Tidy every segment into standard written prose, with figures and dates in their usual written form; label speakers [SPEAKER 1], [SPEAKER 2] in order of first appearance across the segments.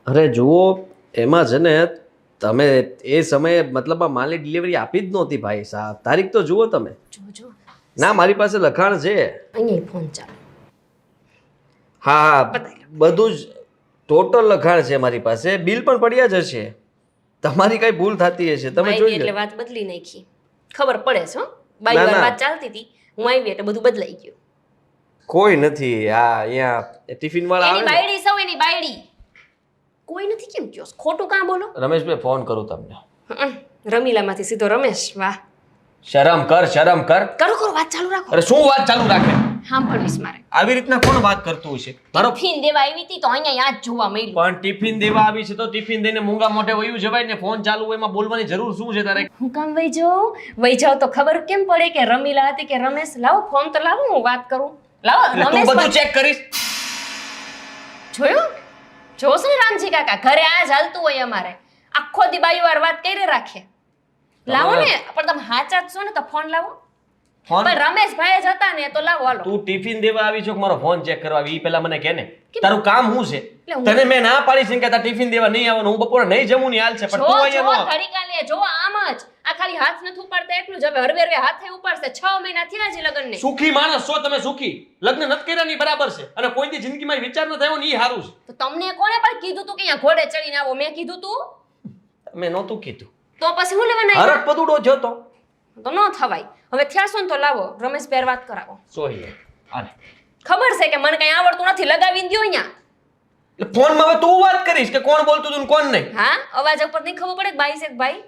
[SPEAKER 1] અરે જુઓ, એમાં છે ને તમે એ સમયે મતલબ માલની ડિલિવરી આપી જ નહોતી ભાઈ સાહેબ. તારીખ તો જુઓ તમે.
[SPEAKER 2] જોજો
[SPEAKER 1] ના, મારી પાસે લખાણ છે.
[SPEAKER 2] અહીંયા ફોન ચાલુ.
[SPEAKER 1] હા હા,
[SPEAKER 2] બતાવી લો.
[SPEAKER 1] બધું જ ટોટલ લખાણ છે મારી પાસે. બિલ પણ પડ્યા જ હશે. તમારી કઈ ભૂલ થતી હશે, તમે
[SPEAKER 2] આવી
[SPEAKER 1] જોઈ
[SPEAKER 2] એટલે
[SPEAKER 1] લો.
[SPEAKER 2] વાત બદલી નાખી. ખબર પડે છે હો.
[SPEAKER 1] ના,
[SPEAKER 2] બાઈ વાર
[SPEAKER 1] ના.
[SPEAKER 2] વાત ચાલતી હતી, હું આવી એટલે બધું બદલાઈ ગયું.
[SPEAKER 1] કોઈ નથી. આ અહીંયા ટિફિન વાળા
[SPEAKER 2] એની
[SPEAKER 1] આવે ને.
[SPEAKER 2] બાયડી સૌ એની બાયડી. કોઈ નથી કેમ કયો છો? ખોટું કાં બોલો?
[SPEAKER 1] રમેશભાઈ ફોન કરું તમને.
[SPEAKER 2] રમીલામાંથી સીધો રમેશ. વાહ,
[SPEAKER 1] શરમ કર, શરમ કર.
[SPEAKER 2] કરો કરો, વાત ચાલુ રાખો.
[SPEAKER 1] અરે શું વાત ચાલુ રાખે?
[SPEAKER 2] સાંભળવીશ મારે.
[SPEAKER 1] આવી રીતના કોણ વાત કરતું હશે? મારો
[SPEAKER 2] ટિફિન દેવા આવી હતી તો અહીંયા યાદ જોવા મળ્યું.
[SPEAKER 1] પણ ટિફિન દેવા આવી છે તો ટિફિન દઈને મૂંગા મોઢે વયું જવાય ને. ફોન ચાલુ હોય એમાં બોલવાની જરૂર શું છે તારે?
[SPEAKER 2] હું કામ વહી જાઓ તો ખબર કેમ પડે કે રમીલા હતી કે રમેશ? લાવો ફોન તો લાવો, હું વાત કરું. લાવો
[SPEAKER 1] એટલે તું
[SPEAKER 2] રમેશ
[SPEAKER 1] બધું
[SPEAKER 2] પણ-
[SPEAKER 1] ચેક કરીશ.
[SPEAKER 2] જોયું? જોશે ને રામજી કાકા, ઘરે આ જ હાલતું હોય અમારે. આખો દી બાઈ વાર વાત કરી રાખે. લાવો ને, પણ તમે હાચા જ છો ને તો ફોન લાવો.
[SPEAKER 1] ફોન
[SPEAKER 2] પણ રમેશભાઈ જ હતા ને તો લાવો હાલો.
[SPEAKER 1] તું ટિફિન દેવા આવી છો કે મારો ફોન ચેક કરવા આવી? ઈ પહેલા મને કહે ને. તારું કામ શું છે?
[SPEAKER 2] એટલે હું-
[SPEAKER 1] તને મેં ના પાડી છે કે તાર ટિફિન દેવા નહીં આવવાનું. હું બપોરે નહીં જમું ની હાલ છે પણ
[SPEAKER 2] જો
[SPEAKER 1] તું
[SPEAKER 2] જો
[SPEAKER 1] અહીંયા ન.
[SPEAKER 2] ઘડીકા લે, જો આમ જ. આ ખાલી હાથ નથી ઉપાડતા એટલું જ, હવે હરવે હરવે હાથે ઉપાડશે. 6 મહિના થયા છે લગ્નને.
[SPEAKER 1] સુખી માણસ છો તમે, સુખી. લગ્ન નથી કર્યા ની બરાબર છે અને કોઈ દી જિંદગીમાં વિચાર ન થયો ને ઈ સારું છે.
[SPEAKER 2] તો તમને કોણે પણ કીધું તું કે અહીંયા ઘોડે ચડીને આવો? મેં કીધું તું?
[SPEAKER 1] મેં નહોતું કીધું.
[SPEAKER 2] તો પછી હું લેવાના આવ્યા?
[SPEAKER 1] હરખ પદુડો જોતો.
[SPEAKER 2] તો ન થવાય. હવે થયા છો ને તો લાવો, રમેશભાઈ વાત કરાવો.
[SPEAKER 1] સોહી આને
[SPEAKER 2] ખબર છે કે મને કઈ આવડતું નથી, લગાવી દ્યો અહીંયા.
[SPEAKER 1] એટલે ફોનમાં હવે તું વાત કરીશ કે કોણ બોલતું હતું ને કોણ નહીં?
[SPEAKER 2] હા, અવાજ ઉપર નહીં ખબર પડે કે બાઈ છે કે ભાઈ?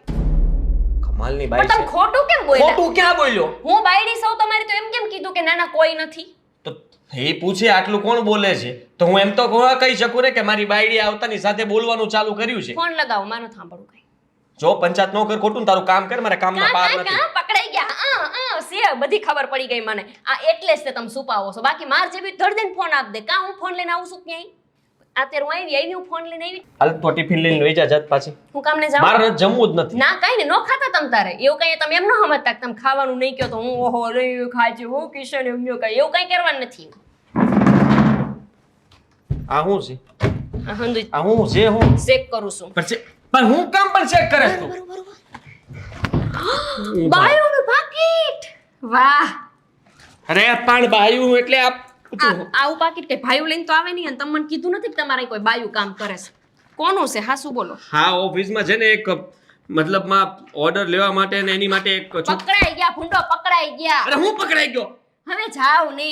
[SPEAKER 1] કમાલની
[SPEAKER 2] પણ
[SPEAKER 1] બાઈ
[SPEAKER 2] તમે
[SPEAKER 1] છે.
[SPEAKER 2] ખોટું કેમ બોલ્યા?
[SPEAKER 1] ખોટું ક્યાં બોલ્યો?
[SPEAKER 2] હું બાયડી સૌ તમારી તો એમ કેમ કીધું કે ના ના કોઈ નથી?
[SPEAKER 1] તો એ પૂછે આટલું કોણ બોલે છે તો હું એમ તો કહી શકું ને કે મારી બાયડી આવતાની સાથે બોલવાનું ચાલુ કર્યું છે.
[SPEAKER 2] ફોન લગાવો, મારું સાંભળું કઈ.
[SPEAKER 1] જો પંચાયત નો કર, ખોટું ને તારું કામ કર. મારે કામમાં પાર નથી.
[SPEAKER 2] પકડાઈ ગયા. સે બધી ખબર પડી ગઈ મને. આ એટલે જ તે તમે છુપાવો છો. બાકી માર જેવી ધડ દઈને ફોન આપ દે. કાં હું ફોન લઈને આવું છું ક્યાંય? અત્યારે હું આવી હું ફોન લઈને આવી.
[SPEAKER 1] હાલ તો ટિફિન લઈને લઈ જા જાત પાછી.
[SPEAKER 2] હું કામ ને જાઉં?
[SPEAKER 1] મારે જમવું જ નથી.
[SPEAKER 2] ના કાંઈ ને, નો ખાતા તમ તારે. એવું કઈ તમે એમ ન સમજતા કે તમે ખાવાનું નહીં કહો તો હું ઓહો લઈ ખાય છે હું કિશન એમ કઈ એવું કઈ કરવાનું નથી.
[SPEAKER 1] આ શું છે?
[SPEAKER 2] આ હંધુ
[SPEAKER 1] આ શું છે? હું
[SPEAKER 2] ચેક કરું છું.
[SPEAKER 1] પણ હું કામ પણ ચેક કરે તું?
[SPEAKER 2] બાયોનું પાકીટ. વાહ,
[SPEAKER 1] અરે પણ બાયું એટલે
[SPEAKER 2] આવું પાકીટ કઈ ભાઈઓ લઈને તો આવે નહીં. અને તમે મને કીધું નથી કે તમારે કોઈ બાયું કામ કરે છે. કોનું છે? હા શું બોલો?
[SPEAKER 1] હા, ઓફિસમાં છે ને એક મતલબમાં ઓર્ડર લેવા માટે ને એની માટે એક
[SPEAKER 2] પકડાઈ ગયા ભૂંડો, પકડાઈ ગયા.
[SPEAKER 1] અરે હું પકડાઈ ગયો?
[SPEAKER 2] હવે જાવ ને.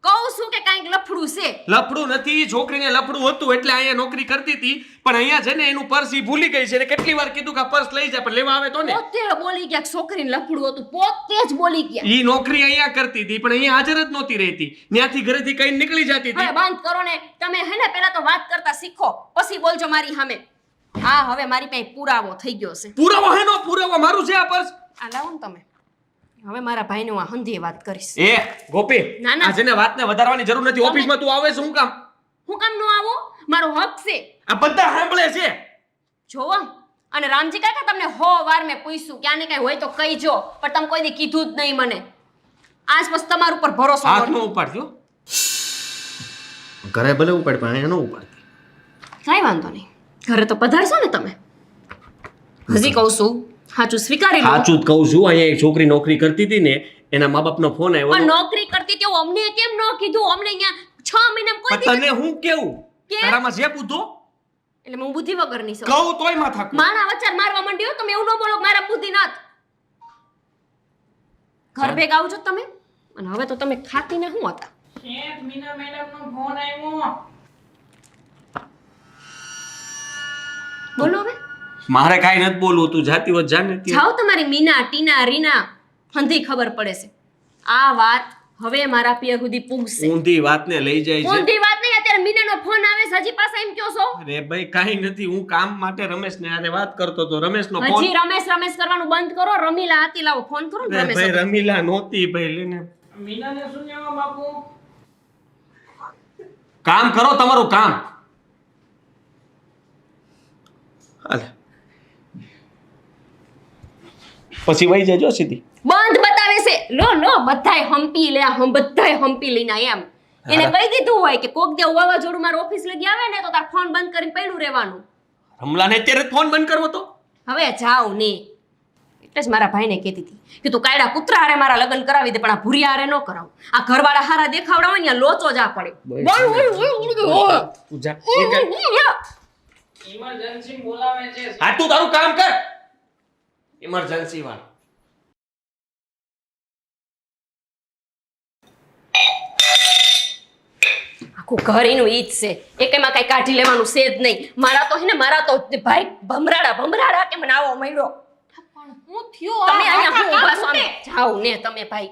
[SPEAKER 2] કહું છું કે કાંઈક લફડું છે.
[SPEAKER 1] લફડું નથી. છોકરીને લફડું હતું એટલે અહીંયા નોકરી કરતી હતી પણ અહીંયા છે ને એનું પર્સ ઈ ભૂલી ગઈ છે ને કેટલી વાર કીધું કે પર્સ લઈ જા પણ લેવા આવે તો ને.
[SPEAKER 2] પોતે બોલી ગયા કે છોકરીને લફડું હતું. પોતે જ બોલી ગયા.
[SPEAKER 1] ઈ નોકરી અહીંયા કરતી હતી પણ અહીંયા હાજર જ નહોતી રહેતી. ત્યાંથી ઘરેથી કઈ નીકળી જતી હતી.
[SPEAKER 2] હવે બંધ કરો ને તમે. હે ને પેલા તો વાત કરતા શીખો, પછી બોલજો મારી સામે. હા, હવે મારી પાસે પુરાવો થઈ ગયો છે.
[SPEAKER 1] પુરાવો હેનો પુરાવો? મારું છે આ પર્સ.
[SPEAKER 2] આ લાવો ને તમે. હવે મારા ભાઈને હું હંધીએ વાત કરીશ.
[SPEAKER 1] એ ગોપી,
[SPEAKER 2] ના, ના.
[SPEAKER 1] આ છે ને વાતને વધારવાની જરૂર નથી. ઓફિસમાં તું આવે છે શું કામ?
[SPEAKER 2] હું કામ નો આવો? મારો હક છે.
[SPEAKER 1] આ બધા સાંભળે છે.
[SPEAKER 2] જોવો. અને રામજી કાકા તમને વાર મેં પૂછ્યું કે આને કઈ હોય તો કહીજો, પણ તમે કોઈ દી કીધું જ નહીં મને. આજ પછી તમારા ઉપર ભરોસો
[SPEAKER 1] હાથ
[SPEAKER 2] કરજો.
[SPEAKER 1] નો ઉપાડ્યો. ઘરે ભલે ઉપાડ પણ અહીંયા નો ઉપાડતી.
[SPEAKER 2] કાંઈ વાંધો નહીં. ઘરે તો પધારશો ને તમે. હજી કહું છું, સાચું સ્વીકારી લો.
[SPEAKER 1] સાચું જ કહું છું. અહીંયા એક છોકરી નોકરી કરતી હતી ને એના મા બાપનો ફોન
[SPEAKER 2] પણ
[SPEAKER 1] આવ્યો.
[SPEAKER 2] નોકરી કરતી તેવું અમને કેમ ન કીધું? અમને અહીંયા 6 મહિનામાં કોઈ
[SPEAKER 1] પણ
[SPEAKER 2] દી.
[SPEAKER 1] તને હું કેવું?
[SPEAKER 2] કે?
[SPEAKER 1] તારામાં છે બુદ્ધો?
[SPEAKER 2] એટલે હું બુદ્ધિ વગરની છું.
[SPEAKER 1] કહું તોય માથા કૂટ.
[SPEAKER 2] મારા વચાર મારવા માંડ્યો. તમે એવું ન બોલો કે મારા બુદ્ધિ નાથ. ઘર ભેગા આવજો તમે. અને હવે તો તમે ખાતી ને શું હતા?
[SPEAKER 3] મીના મેડમનો ફોન આવ્યો.
[SPEAKER 2] બોલો હવે.
[SPEAKER 1] મારે કાઈ નથી બોલવું. તું જાતી હોત જાને ત્યાં.
[SPEAKER 2] જાઓ તમારી મીના, ટીના, રીના હંધી ખબર પડે છે. આ વાત હવે મારા પિયર સુધી પૂગશે.
[SPEAKER 1] ઊંધી વાતને લઈ જાય છે.
[SPEAKER 2] ઊંધી વાત નહીં. અત્યારે મીનાનો ફોન આવે છે, હજી પાછા એમ કહો છો?
[SPEAKER 1] અરે ભાઈ કાઈ નથી. હું કામ માટે રમેશને આરે વાત કરતો તો રમેશનો ફોન.
[SPEAKER 2] હજી રમેશ કરવાનું બંધ કરો. રમીલા હતી, લાવો ફોન કરો ને
[SPEAKER 1] અરે
[SPEAKER 2] રમેશ
[SPEAKER 1] ભાઈ
[SPEAKER 2] હતી.
[SPEAKER 1] રમીલા નહોતી ભાઈ. લેને
[SPEAKER 3] મીનાને શું જવાબ આપું?
[SPEAKER 1] કામ કરો તમારું કામ. હાલે પછી વહી જજો સીધી.
[SPEAKER 2] બંધ બતાવે છે. લો બધાય હંપી લે, બધાય હંપી લઈને આયા એમ. એને કહી દીધું હોય કે કોક દે વાવાઝોડું મારા ઓફિસ લગી આવે ને તો તાર ફોન બંધ કરીને પડ્યું રહેવાનું.
[SPEAKER 1] રમલાને અત્યારે જ ફોન બંધ કરવો તો
[SPEAKER 2] હવે જાવ ને. એટલે જ મારા ભાઈને કહેતી હતી કે તું કાયડા કૂતરા હારે મારા લગ્ન કરાવી દે પણ આ ભૂરિયા હારે ન કરાવ. આ ઘરવાળા હારા દેખાવડા હોય ને લોચો જ આ પડે.
[SPEAKER 1] તું જા.
[SPEAKER 3] ઇમરજન્સી બોલાવે છે.
[SPEAKER 1] હા તું તારું કામ કર. ઇમરજન્સી વાળા
[SPEAKER 2] આખું ઘર એનું ઈ જ છે. એકેમાં કઈ કાઢી લેવાનું છે જ નહીં. મારા તો હે ને મારા તો ભાઈ ભમરાડા કે મને આવો મળ્યો.
[SPEAKER 4] પણ હું થયું
[SPEAKER 2] તમે અહીંયા હું ઊભા છો ને? જાઓ ને તમે ભાઈ.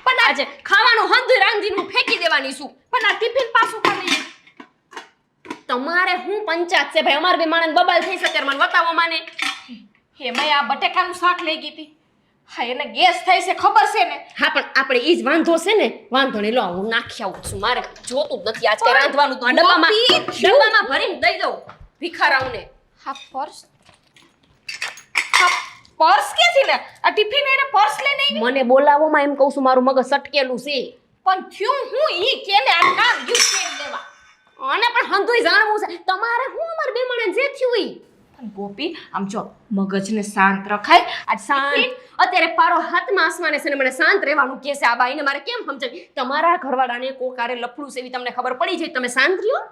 [SPEAKER 2] પણ આજે ખાવાનું હંધુય રાંધીનું ફેંકી દેવાની છું.
[SPEAKER 4] પણ આ ટિફિન પાછું ખાલી
[SPEAKER 2] તમારે હું પંચાયત છે ભાઈ. અમાર બે માણસ બબાલ થઈ શકે મને બતાવો માને.
[SPEAKER 4] એમાંય આ બટેકાનું શાક લઈ ગઈ હતી. હા એને ગેસ થાય છે ખબર છે ને.
[SPEAKER 2] હા પણ આપણે ઈ જ વાંધો છે ને. વાંધો નહીં લો હું નાખી આવું છું. મારે જોતું જ નથી આજ કઈ રાંધવાનું તો આ ડબ્બામાં ભરીને દઈ દઉં ભિખારાઓને.
[SPEAKER 4] હા પર્સ ક્યાંથી લે? આ ટિફિન એને પર્સ લઈને આવી.
[SPEAKER 2] મને બોલાવોમાં એમ કહું છું મારું મગજ સટકેલું છે.
[SPEAKER 4] પણ થયું હું ઈ કેને આ કામ ગયું કેમ લેવા.
[SPEAKER 2] આને પણ હંધુય જાણવું છે. તમારે હું અમાર બે માણસ જે થયું ઈ.
[SPEAKER 4] પણ ગોપી આમ જો મગજને શાંત રખાય. આ
[SPEAKER 2] શાંત અત્યારે પારો હાથમાં આસમાને છે ને મને શાંત રહેવાનું કહે છે આ બાઈને મારે કેમ સમજાવી? તમારા ઘરવાળાને કોકારે લફડું છે એવી તમને ખબર પડી જાય તમે શાંત રહ્યો.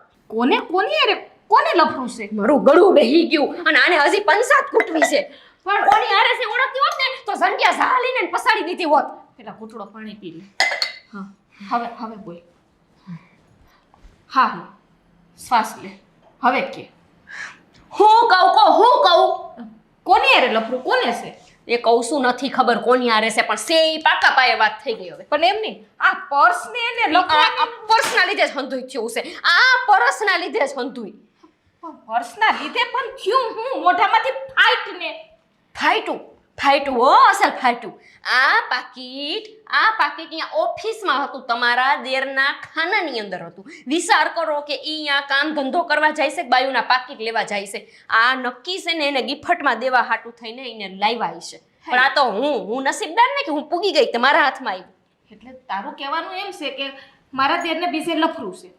[SPEAKER 4] કોને લફરું છે?
[SPEAKER 2] મારું ગળું બેહી ગયું અને આને હજી પંચાત કૂટવી છે. પણ કોની હારે છે ઓળખતી હોત ને તો સંખ્યા ઝાલીને પસાડી દીધી હોત.
[SPEAKER 4] પેલા ઘૂંટડો પાણી પી લે. હા હવે બોલ. હા શ્વાસ લે. હવે કે
[SPEAKER 2] હું કહું
[SPEAKER 4] કોની હારે લફરું કોને છે?
[SPEAKER 2] એ કહું શું નથી ખબર કોની હારે છે પણ સે ઈ પાકા પાયે વાત થઈ ગઈ હવે.
[SPEAKER 4] પણ એમ નહીં આ પર્સ ને એને લફરા
[SPEAKER 2] પર્સના લીધે જ હંધુય થયું છે. આ પર્સના લીધે જ હંધુય.
[SPEAKER 4] પર્સના લીધે પણ થયું હું મોઢામાંથી ફાઈટ ને
[SPEAKER 2] ફાઈટું હો અસલ ફાઈટું. આ પાકીટ અહીંયા ઓફિસમાં હતું તમારા દેરના ખાનાની અંદર હતું. વિચાર કરો કે ઈ અહીંયા કામ ધંધો કરવા જાય છે કે બાયુના પાકીટ લેવા જાય છે. આ નક્કી છે ને એને ગિફ્ટમાં દેવા હાટું થઈને એને લાવ્યા છે. પણ આ તો હું નસીબદાર ને કે હું પૂગી ગઈ તમારા હાથમાં આવી.
[SPEAKER 4] એટલે તારું કહેવાનું એમ છે કે મારા દેરને બીજે લફરું છે.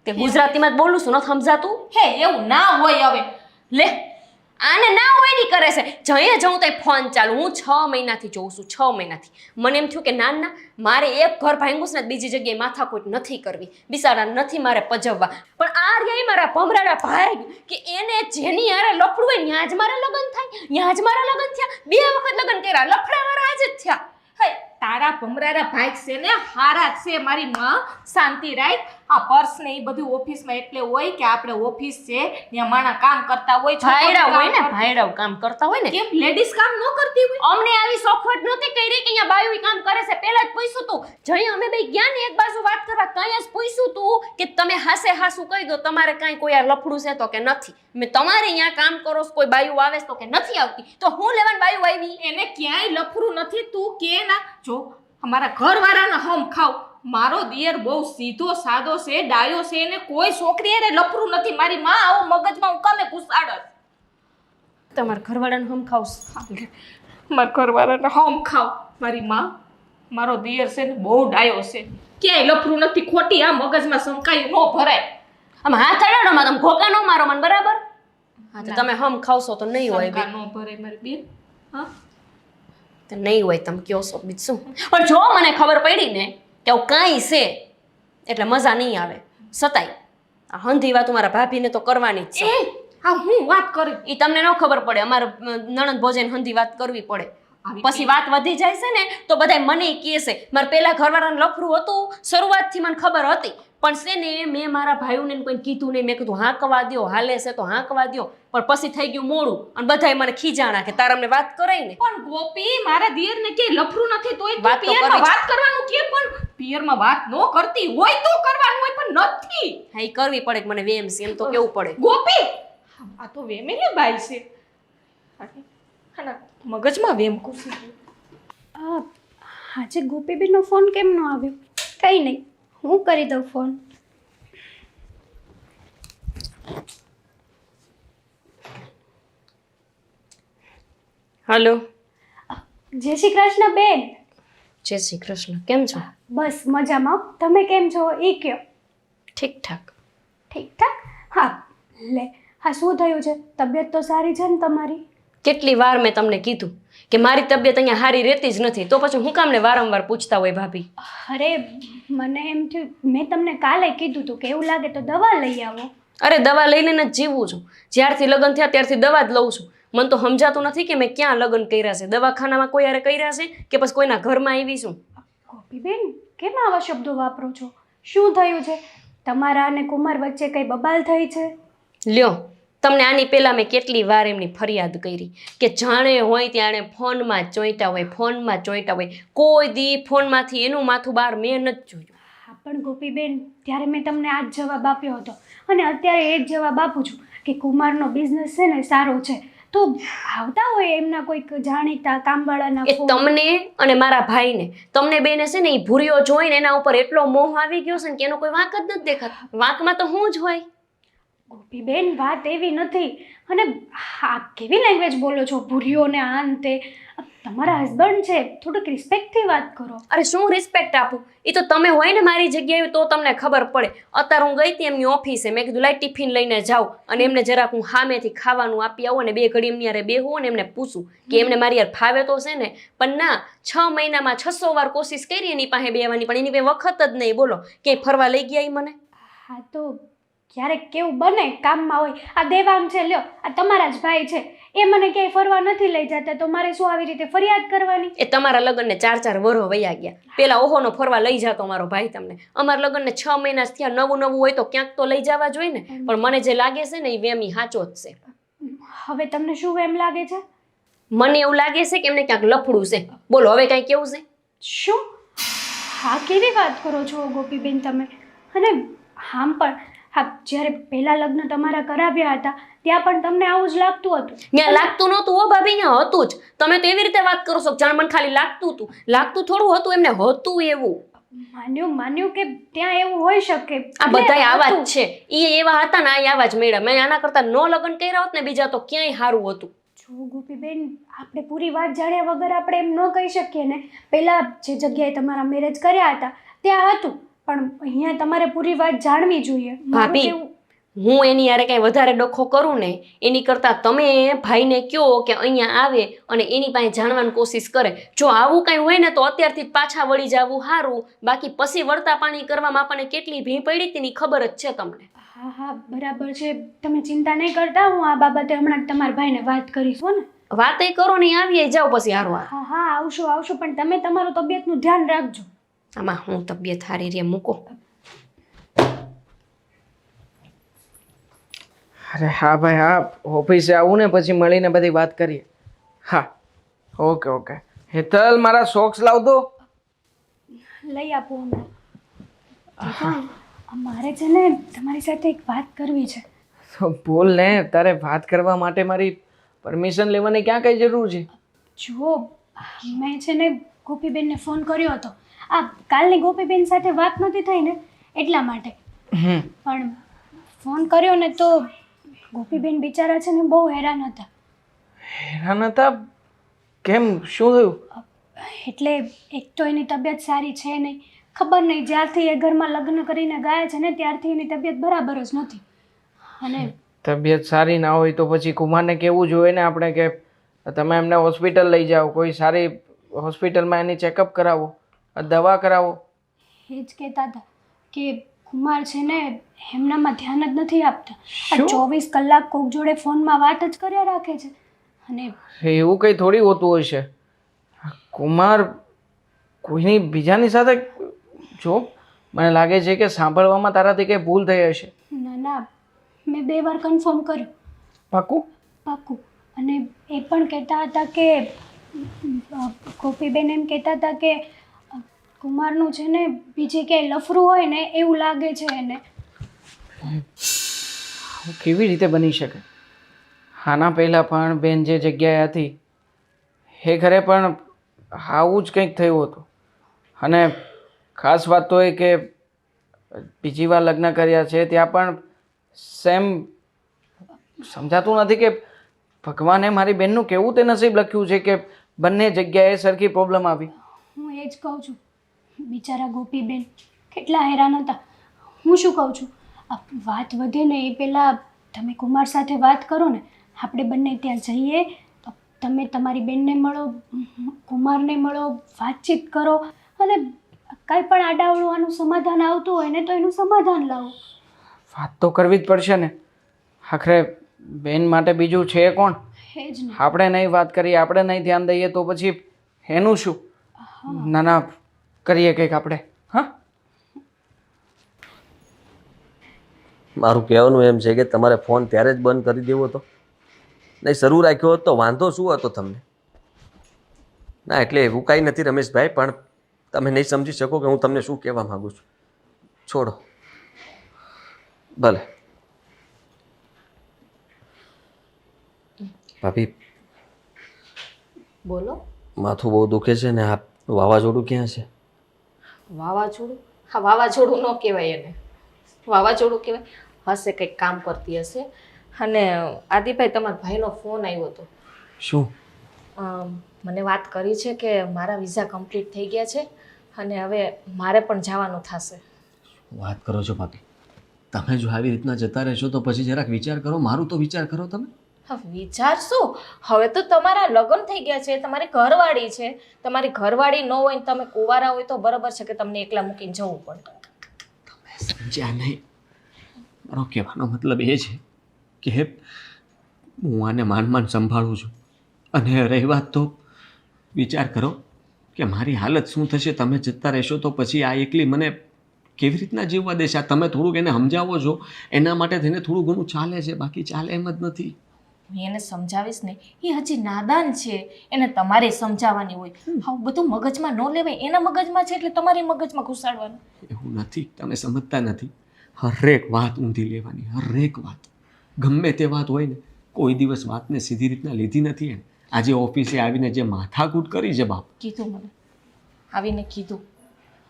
[SPEAKER 2] તે ગુજરાતીમાં જ બોલું છું ન સમજાતું?
[SPEAKER 4] હે એવું ના હોય હવે.
[SPEAKER 2] લે આને ના હોય ની કરે છે. જઈએ જઉં તો ફોન ચાલુ. હું 6 મહિનાથી જોઉં છું 6 મહિનાથી. મને એમ થયું કે ના મારે એક ઘર ભાંગ્યું છે ને બીજી જગ્યાએ માથાકૂટ નથી કરવી. બિચારા નથી મારે પજવવા. પણ આ રહ્યા મારા ભમરાડા ભાઈ કે એને જેની હારે લફડું હોય ત્યાં જ મારા લગ્ન થાય. ત્યાં જ મારા લગ્ન થયા. 2 વખત લગ્ન કર્યા. લફડાવાળા આજ જ થયા.
[SPEAKER 4] હે તારા ભમરારા ભાઈ છે ને હારા છે મારી માં. શાંતિ રાખ. આ પર્સ ને એ બધું ઓફિસમાં એટલે હોય કે આપણે ઓફિસ છે ત્યાં માણા કામ કરતા હોય
[SPEAKER 2] ભાઈડાઓ કામ કરતા હોય ને.
[SPEAKER 4] કેમ લેડીઝ કામ ન કરતી હોય?
[SPEAKER 2] અમને આવી સોખવટ નહોતી કરી કે અહીંયા બાયું કામ કરે છે. પહેલા જ પૂછ્યું તું જઈ અમે બે ગયા ને એક બાજુ વાત કરવા ત્યાં જ પૂછ્યું તું કે તમે હાસું કહી દો તમારે કાંઈ કોઈ આ લફડું છે તો કે નથી. મેં તમારે અહીંયા કામ કરો કોઈ બાયું આવે તો કે નથી આવતી. તો હું લેવાનું બાયું આવી?
[SPEAKER 4] એને ક્યાંય લફરું નથી. તું કે ના જો અમારા ઘરવાળાના હમ ખાવ. મારો દિયર બહુ સીધો સાદો છે ડાયો છે. એને કોઈ છોકરી એને લફરું નથી. મારી માં આવો મગજમાં હું કામે ઘુસાડત.
[SPEAKER 2] તમારા ઘરવાળાને હમ ખાવશ?
[SPEAKER 4] મારા ઘરવાળાને હમ ખાવ. મારી માં મારો દિયર છે ને બહુ ડાયો છે. ક્યાંય લફરું નથી. ખોટી આ મગજમાં શંકાયું ન ભરાય.
[SPEAKER 2] આમ હાથ અડાડોમાં તમે ઘોકા ન મારો મને બરાબર. હા તો તમે હમ ખાવશો તો નહીં હોય
[SPEAKER 4] શંકા ન ભરાય મારી બેન. હા
[SPEAKER 2] તો નહીં હોય તમે કયો છો બીજું. પણ જો મને ખબર પડી ને કે આવું કાંઈ છે એટલે મજા નહીં આવે. સતાય આ હંધી વાત મારા ભાભીને તો કરવાની જ છે.
[SPEAKER 4] હા હું વાત કરી.
[SPEAKER 2] એ તમને ન ખબર પડે. અમારે નણંદ ભોજન હંધી વાત કરવી પડે. પછી વાત વધી જાય છે ને તો બધા મને કહે છે મારે પેલા ઘરવાળાને લફરું હતું. શરૂઆતથી મને ખબર હતી પણ છે ને મેં મારા ભાઈઓને કોઈ કીધું નહીં. મેં કીધું હાંકવા દ્યો હાલે છે તો હાંકવા દ્યો. પણ પછી થઈ ગયું મોડું અને બધાય મને ખીજાણા કે તારા અમને વાત કરાય ને.
[SPEAKER 4] પણ ગોપી મારા દિયરને કે લફરું નથી તોય તું
[SPEAKER 2] વાત તો
[SPEAKER 4] પિયરમાં
[SPEAKER 2] કરવી જ.
[SPEAKER 4] વાત કરવાનું કે પણ પિયરમાં વાત ન કરતી હોય તો કરવાનું હોય પણ નથી.
[SPEAKER 2] હા એ કરવી પડે કે મને વેમ છે એમ તો કેવું પડે.
[SPEAKER 4] ગોપી આ તો વેમેલી બાઈ છે. આના મગજમાં વેમ કુસી.
[SPEAKER 5] આજે ગોપીબેનનો ફોન કેમ ન આવ્યો? કંઈ નહીં, હું કરી દઉં ફોન.
[SPEAKER 2] હલો
[SPEAKER 5] જય શ્રી કૃષ્ણ બેન.
[SPEAKER 2] જય શ્રી કૃષ્ણ. કેમ છો?
[SPEAKER 5] બસ મજામાં. તમે કેમ છો એ કયો?
[SPEAKER 2] ઠીક ઠાક.
[SPEAKER 5] ઠીકઠાક. હા લે, હા શું થયું છે? તબિયત તો સારી છે ને તમારી?
[SPEAKER 2] કેટલી વાર મેં તમને કીધું કે મારી તબિયત અહીંયા સારી રહેતી જ નથી, તો પછી હું કામને વારંવાર પૂછતા હોય ભાભી?
[SPEAKER 5] અરે મને એમ થયું, મેં તમને કાલે કીધું હતું કે એવું લાગે તો દવા લઈ આવો.
[SPEAKER 2] અરે દવા લઈ લઈને જ જીવું છું. જ્યારથી લગ્ન થયા ત્યારથી દવા જ લઉં છું. મને તો સમજાતું નથી કે મેં ક્યાં લગ્ન કર્યા છે. દવાખાનામાં કોઈ હારે કર્યા છે કે પછી કોઈના ઘરમાં આવી છું?
[SPEAKER 5] ગોપીબેન, કેમ આવા શબ્દો વાપરો છો? શું થયું છે? તમારા અને કુમાર વચ્ચે કઈ બબાલ થઈ છે?
[SPEAKER 2] લ્યો, તમને આની પહેલાં મેં કેટલી વાર એમની ફરિયાદ કરી કે જાણે હોય ત્યારે ફોનમાં જ ચોંટ્યા હોય, ફોનમાં જ ચોંટ્યા હોય. કોઈ દી ફોનમાંથી એનું માથું બહાર મેં નથી જોયું.
[SPEAKER 5] હા પણ ગોપીબેન, ત્યારે મેં તમને આ જ જવાબ આપ્યો હતો અને અત્યારે એ જ જવાબ આપું છું કે કુમારનો બિઝનેસ છે ને સારો છે, તો આવતા હોય એમના કોઈક જાણીતા કામવાળાના
[SPEAKER 2] એ
[SPEAKER 5] ફોન.
[SPEAKER 2] તમને અને મારા ભાઈને, તમને બેને છે ને એ ભૂરીઓ જોઈને એના ઉપર એટલો મોહ આવી ગયો છે ને કે એનો કોઈ વાંક જ નથી દેખાતો. વાંકમાં તો હું જ હોય.
[SPEAKER 5] ગોપીબેન, વાત એવી નથી. અને આ કેવી લેંગ્વેજ બોલો છો? ભૂરીઓ ને આન તે. તમારા હસબન્ડ છે, થોડુંક રિસ્પેક્ટથી વાત કરો.
[SPEAKER 2] અરે શું રિસ્પેક્ટ આપું? એ તો તમે હોય ને મારી જગ્યાએ તો તમને ખબર પડે. અત્યારે હું ગઈ હતી એમની ઓફિસે, મેં કીધું લાઈ ટિફિન લઈને જાઉં અને એમને જરાક હું સામેથી ખાવાનું આપી આવું અને 2 ઘડી એમની યારે બેહું અને એમને પૂછું કે એમને મારી યાર ફાવે તો છે ને. પણ ના, 6 મહિનામાં 600 વાર કોશિશ કરી એની પાસે બેહવાની, પણ એની પાસે વખત જ નહીં. બોલો, ક્યાંય ફરવા લઈ ગયા એ મને?
[SPEAKER 5] હા તો ક્યારેક કેવું બને, કામમાં હોય. આ દેવાંગ છે, લ્યો, આ તમારા જ ભાઈ છે, એ મને ક્યાંય ફરવા નથી લઈ જતા, તો મારે શું આવી રીતે ફરિયાદ કરવાની?
[SPEAKER 2] એ તમારા લગ્નને 4 વરહ વયા ગયા. પેલા ઓહોનો ફરવા લઈ જતો મારો ભાઈ તમને. અમારા લગ્નને 6 મહિના જ થયા. નવું હોય તો ક્યાંક તો લઈ જવા જોઈએ ને. પણ મને જે લાગે છે ને એ વેમી સાચો જ છે.
[SPEAKER 5] હવે તમને શું એમ લાગે છે?
[SPEAKER 2] મને એવું લાગે છે કે એમને ક્યાંક લફડું છે. બોલો, હવે કઈ કેવું છે?
[SPEAKER 5] શું? હા, કેવી વાત કરો છો ગોપીબેન તમે? અને આમ પણ હા, જ્યારે પહેલા લગ્ન તમારા કરાવ્યા હતા ત્યાં પણ તમને આવું જ લાગતું હતું.
[SPEAKER 2] ત્યાં લાગતું નહોતું હો ભાભી, ત્યાં હતું જ. તમે તો એવી રીતે વાત કરો છો જાણ મને ખાલી લાગતું હતું. લાગતું થોડું હતું, એમને હતું એવું.
[SPEAKER 5] માન્યું કે ત્યાં એવું હોઈ શકે.
[SPEAKER 2] આ બધાય આવા જ છે. એ એવા હતા ને, આ આવા જ મેળા. મેં આના કરતા નો લગ્ન કર્યા હોત ને બીજા તો ક્યાંય સારું હતું.
[SPEAKER 5] જો ગોપીબેન, આપણે પૂરી વાત જાણ્યા વગર આપણે એમ ન કહી શકીએ ને. પહેલા જે જગ્યાએ તમારા મેરેજ કર્યા હતા ત્યાં હતું, પણ અહીંયા તમારે પૂરી વાત જાણવી જોઈએ. મારું
[SPEAKER 2] ભાભી,
[SPEAKER 5] કેવું,
[SPEAKER 2] હું એની યારે કઈ વધારે ડખો કરું ને એની કરતા તમે ભાઈને કહો કે અહીંયા આવે અને એની પાસે જાણવાની કોશિશ કરે. જો આવું કઈ હોય ને તો અત્યારથી જ પાછા વળી જવું સારું. બાકી પછી વળતા પાણી કરવામાં આપણને કેટલી ભી પડી હતી ની ખબર જ છે તમને.
[SPEAKER 5] હા હા બરાબર છે, તમે ચિંતા નહીં કરતા. હું આ બાબતે હમણાં જ તમારા ભાઈને વાત કરીશ હો ને.
[SPEAKER 2] વાતે કરો ને આવીએ જાઓ પછી હારું.
[SPEAKER 5] હા હા આવશું, પણ તમે તમારું તબિયતનું ધ્યાન રાખજો.
[SPEAKER 2] આમાં હું તબિયત હારી રે મૂકો.
[SPEAKER 3] અરે હા ભાઈ, હા, ઓફિસે આવું ને પછી મળીને બધી વાત કરીએ. હા, ઓકે. હેતલ, મારા સોક્સ લાવતો.
[SPEAKER 5] લઈ આપો હમણાં. મારે છે ને તમારી સાથે એક વાત કરવી છે.
[SPEAKER 3] તો બોલ ને, તારે વાત કરવા માટે મારી પરમિશન લેવાની ક્યાં કઈ જરૂર છે?
[SPEAKER 5] જો મેં છે ને ગોપીબેનને ફોન કર્યો હતો. આ કાલની ગોપીબેન સાથે વાત નહોતી થઈ ને એટલા માટે. પણ ફોન કર્યો ને તો ગોપીબેન બિચારા છે ને બહુ હેરાન હતા.
[SPEAKER 3] હેરાન હતા? કેમ, શું થયું?
[SPEAKER 5] એટલે એક તો એની તબિયત સારી છે નહીં. ખબર નહીં, જ્યારથી એ ઘરમાં લગ્ન કરીને ગયા છે ને ત્યારથી એની તબિયત બરાબર જ નથી. અને
[SPEAKER 3] તબિયત સારી ના હોય તો પછી કુમારને કહેવું જોઈએ ને આપણે કે તમે એમને હોસ્પિટલ લઈ જાઓ, કોઈ સારી હોસ્પિટલમાં એની ચેકઅપ કરાવો, દવા કરાવો.
[SPEAKER 5] એ જ કહેતા હતા કે કુમાર છે ને એમનામાં ધ્યાન જ નથી આપતા. આ 24 કલાક કોક જોડે ફોનમાં વાત જ કર્યા રાખે છે. અને
[SPEAKER 3] એવું કંઈ થોડી હોતું હોય છે. કુમાર કોઈની બીજાની સાથે, જો મને લાગે છે કે સાંભળવામાં તારાથી કંઈ ભૂલ થઈ હશે.
[SPEAKER 5] ના, મેં 2 વાર કન્ફર્મ કર્યું. પાક્કું. અને એ પણ કહેતા હતા કે ગોપીબેન એમ કહેતા હતા કે કુમારનું છે ને બીજે ક્યાંય લફરું હોય ને એવું લાગે છે એને.
[SPEAKER 3] કેવી રીતે બની શકે? આના પહેલાં પણ બેન જે જગ્યાએ હતી એ ઘરે પણ આવું જ કંઈક થયું હતું. અને ખાસ વાત તો એ કે બીજી વાર લગ્ન કર્યા છે ત્યાં પણ સેમ. સમજાતું નથી કે ભગવાને મારી બહેનનું કેવું તે નસીબ લખ્યું છે કે બંને જગ્યાએ સરખી પ્રોબ્લેમ આવી.
[SPEAKER 5] હું એ જ કહું છું, બિચારા ગોપીબેન કેટલા હેરાન હતા. હું શું કહું છું, આ વાત વધે ને એ પહેલાં તમે કુમાર સાથે વાત કરો ને. આપણે બંને ત્યાં જઈએ, તમે તમારી બેનને મળો, કુમારને મળો, વાતચીત કરો અને કાંઈ પણ આડાવડું આનું સમાધાન આવતું હોય ને તો એનું સમાધાન લાવો.
[SPEAKER 3] વાત તો કરવી જ પડશે ને. આખરે બેન માટે બીજું છે કોણ?
[SPEAKER 5] એ જ ને.
[SPEAKER 3] આપણે નહીં વાત કરીએ, આપણે નહીં ધ્યાન દઈએ તો પછી એનું શું? ના ના, કરીએ કંઈક આપણે. હા,
[SPEAKER 6] મારું કહેવાનું એમ છે કે તમારે ફોન ત્યારે જ બંધ કરી દેવો હતો, નહીં શરૂ રાખ્યો હોત તો વાંધો શું હતો તમને? ના એટલે એવું કાંઈ નથી રમેશભાઈ, પણ તમે નહીં સમજી શકો કે હું તમને શું કહેવા માગું છું. છોડો, ભલે. ભાભી,
[SPEAKER 4] બોલો.
[SPEAKER 6] માથું બહુ દુખે છે ને આ વાવાઝોડું ક્યાં છે?
[SPEAKER 4] વાવાઝોડું? હા, વાવાઝોડું ન કહેવાય એને, વાવાઝોડું કહેવાય. હશે, કંઈક કામ કરતી હશે. અને આદિભાઈ, તમારા ભાઈનો ફોન આવ્યો હતો.
[SPEAKER 6] શું?
[SPEAKER 4] મને વાત કરી છે કે મારા વિઝા કમ્પ્લીટ થઈ ગયા છે અને હવે મારે પણ જવાનું થશે.
[SPEAKER 6] વાત કરો છો ભાભી? તમે જો આવી રીતના જતા રહેશો તો પછી જરાક વિચાર કરો, મારું તો વિચાર કરો તમે.
[SPEAKER 4] હા, વિચાર શું? હવે તો તમારા લગ્ન થઈ ગયા છે, તમારી ઘરવાળી છે. તમારી ઘરવાળી ન હોય ને તમે કુંવારા હોય તો બરાબર છે કે તમને એકલા મૂકીને જવું પડે.
[SPEAKER 6] સમજ્યા નહીં? મારો કહેવાનો મતલબ એ છે કે હું આને માંડ સંભાળું છું, અને રહી વાત તો વિચાર કરો કે મારી હાલત શું થશે. તમે જતા રહેશો તો પછી આ એકલી મને કેવી રીતના જીવવા દેશે? આ તમે થોડુંક એને સમજાવો છો, એના માટે થઈને થોડું ઘણું ચાલે છે, બાકી ચાલે એમ જ નથી.
[SPEAKER 4] હું એને સમજાવીશ ને, એ હજી નાદાન છે, એને તમારે સમજાવવાની હોય. હા, બધું મગજમાં ન લેવાય. એના મગજમાં છે એટલે તમારી મગજમાં ઘુસાડવાનું.
[SPEAKER 6] એવું નથી, તમે સમજતા નથી. હરેક વાત ઊંધી લેવાની, હરેક વાત, ગમે તે વાત હોય ને. કોઈ દિવસ વાતને સીધી રીતના લીધી નથી એને. આજે ઓફિસે આવીને જે માથાકૂટ કરી છે બાપ.
[SPEAKER 4] કીધું મને, આવીને કીધું,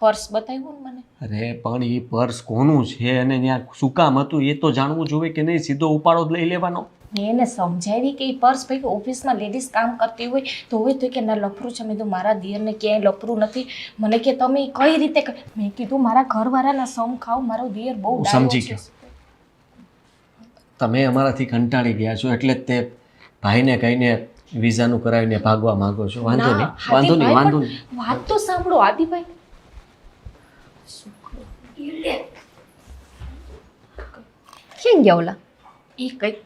[SPEAKER 4] પર્સ બતાવ્યું ને મને.
[SPEAKER 6] અરે પણ એ પર્સ કોનું છે અને ત્યાં શું કામ હતું એ તો જાણવું જોઈએ કે નહીં? સીધો ઉપાડો જ લઈ લેવાનો.
[SPEAKER 4] મેં એને સમજાવી કે એ પર્સ ભાઈ ઓફિસમાં લેડીઝ કામ કરતી હોય તો કે ના લફરું છે. મેં કીધું મારા દિયરને ક્યાંય લફરું નથી. મને કે તમે કઈ રીતે? મેં કીધું મારા ઘરવાળાના સમ ખાવ, મારો દિયર બહુ
[SPEAKER 6] હું
[SPEAKER 4] ડાયો
[SPEAKER 6] સમજી
[SPEAKER 4] છે.
[SPEAKER 6] ગયો. તમે અમારાથી કંટાળી ગયા છો એટલે જ તે ભાઈને કહીને વિઝાનું કરાવીને ભાગવા માંગો છો. વાંધો
[SPEAKER 4] ના,
[SPEAKER 6] નહીં, વાંધો નહીં, વાંધો
[SPEAKER 4] પણ
[SPEAKER 6] નહીં.
[SPEAKER 4] વાત તો સાંભળો આદિભાઈ.
[SPEAKER 2] ક્યાં ગયા ઓલા?
[SPEAKER 4] એ કંઈક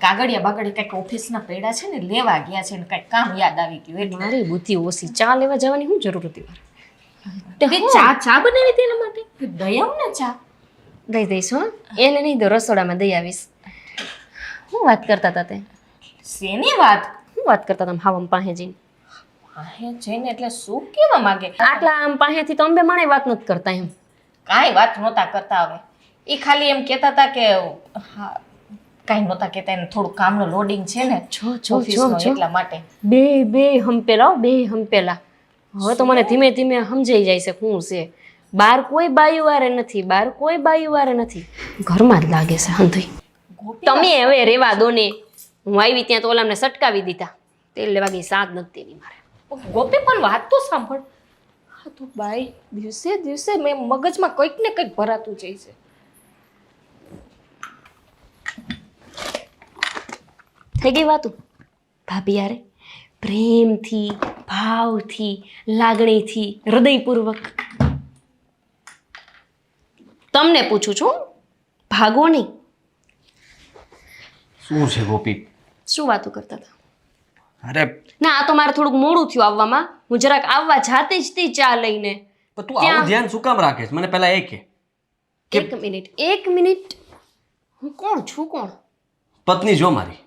[SPEAKER 4] કાગળિયા બાગળિયા કંઈક ઓફિસના પૈડા છે ને લેવા ગયા છે ને કંઈક કામ યાદ આવી ગયું એટલે.
[SPEAKER 2] મારી બુદ્ધિ ઓછી. ચા લેવા જવાની શું જરૂર હતી મારે?
[SPEAKER 4] તે ચા બનાવી હતી એના માટે. દઈ આવ ને ચા.
[SPEAKER 2] દઈ દઈશ. હો, એને નહીં તો રસોડામાં દઈ આવીશ. શું વાત કરતા હતા તે?
[SPEAKER 4] શેની વાત?
[SPEAKER 2] શું વાત કરતા હતા હાવમ પાસે જઈને?
[SPEAKER 4] અહીં જઈને એટલે શું કહેવા માંગે?
[SPEAKER 2] આટલા આમ પાસેથી તો અંબે માણે વાત નથી કરતા એમ.
[SPEAKER 4] કાંઈ વાત નહોતા કરતા. હવે એ ખાલી એમ કહેતા હતા કે હા, કાંઈ નહોતા કહેતા. એને થોડું કામનું લોડિંગ છે ને ઓફિસનો, એટલા માટે.
[SPEAKER 2] બે હંપેલા, બે હંપેલા. હવે તો મને ધીમે ધીમે સમજાઈ જાય છે શું છે. બહાર કોઈ બાયું વારે નથી, બહાર કોઈ બાયું વારે નથી, ઘરમાં જ લાગે છે હંધી. તમે હવે રેવા દો ને. હું આવી ત્યાં તો ઓલામને સટકાવી દીધા. તેલ લેવા ગઈ, સાથ નથી દેવી મારે.
[SPEAKER 4] ગોપી પણ વાત તો સાંભળ. હા તો બાઈ દિવસે દિવસે મેં મગજમાં કંઈક ને કંઈક ભરાતું જાય છે.
[SPEAKER 2] થઈ ગઈ વાતું ભાભી યારે પ્રેમથી, ભાવથી, લાગણીથી, હૃદયપૂર્વક. તમને પૂછું છું, ભાગો નહીં.
[SPEAKER 6] શું છે ગોપી?
[SPEAKER 2] શું વાતો કરતા હતા?
[SPEAKER 6] અરે
[SPEAKER 2] ના, આ તો મારે થોડુંક મોડું થયું આવવામાં. હું જરાક આવવા જાતે જ તી ચા લઈને.
[SPEAKER 6] પણ તું આવું ધ્યાન શું કામ રાખે છે? મને પહેલા એ કે.
[SPEAKER 2] એક મિનિટ. હું કોણ છું? કોણ?
[SPEAKER 6] પત્ની જો મારી.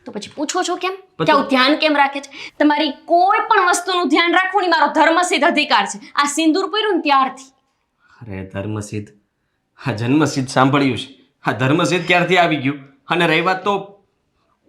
[SPEAKER 2] તો પછી પૂછો છો કેમ? કે આવું ધ્યાન કેમ રાખે છે? તમારી કોઈ પણ વસ્તુનું ધ્યાન રાખવું નહીં મારો ધર્મસિદ્ધ અધિકાર છે. આ સિંદૂર પહેર્યું ને ત્યારથી.
[SPEAKER 6] અરે ધર્મસિદ્ધ, હા જન્મસિદ્ધ સાંભળ્યું છે. હા ધર્મસિદ્ધ ક્યારથી આવી ગયું? અને રહી વાત તો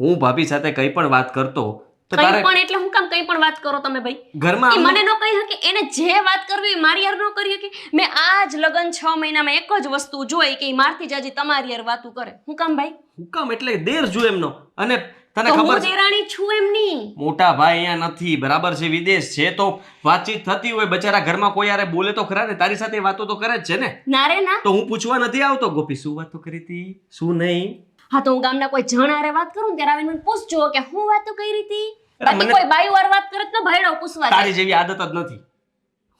[SPEAKER 6] હું ભાભી સાથે કંઈ પણ વાત કરતો તો
[SPEAKER 2] કંઈ
[SPEAKER 6] તારે
[SPEAKER 2] પણ એટલે હું કામ કંઈ પણ વાત કરો તમે ભાઈ?
[SPEAKER 6] ઘરમાં
[SPEAKER 2] એ મને નો કહી શકે. એને જે વાત કરવી એ મારી યાર નો કરી શકે. મેં આજ લગન 6 મહિનામાં એક જ વસ્તુ જોઈ કે એ મારથી જાજી તમારી યાર વાતું કરે. હું કામ ભાઈ?
[SPEAKER 6] હુકામ એટલે દેર જો એમનો. અને
[SPEAKER 1] તને
[SPEAKER 2] તો
[SPEAKER 1] ખબર
[SPEAKER 2] હું
[SPEAKER 1] છે
[SPEAKER 2] દેરાણી છું એમ નહીં.
[SPEAKER 1] મોટા ભાઈ અહીંયા નથી, બરાબર છે, વિદેશ છે, તો વાતચીત થતી હોય, બચારા ઘરમાં કોઈ યારે બોલે તો ખરા ને, તારી સાથે વાતો તો કરે જ છે ને.
[SPEAKER 2] ના રે ના.
[SPEAKER 1] તો હું પૂછવા નથી આવતો ગોપી શું વાતો કરી હતી શું નહીં.
[SPEAKER 2] હા તો હું ગામના કોઈ જણ હારે વાત કરું ને ત્યારે આવીને મને પૂછજો કે હું વાતો કરી હતી. બાકી
[SPEAKER 1] મને-
[SPEAKER 2] કોઈ બાઈ વાર વાત કરે તો ભાઈડો પૂછવા જાય.
[SPEAKER 1] તારી જેવી આદત જ નથી.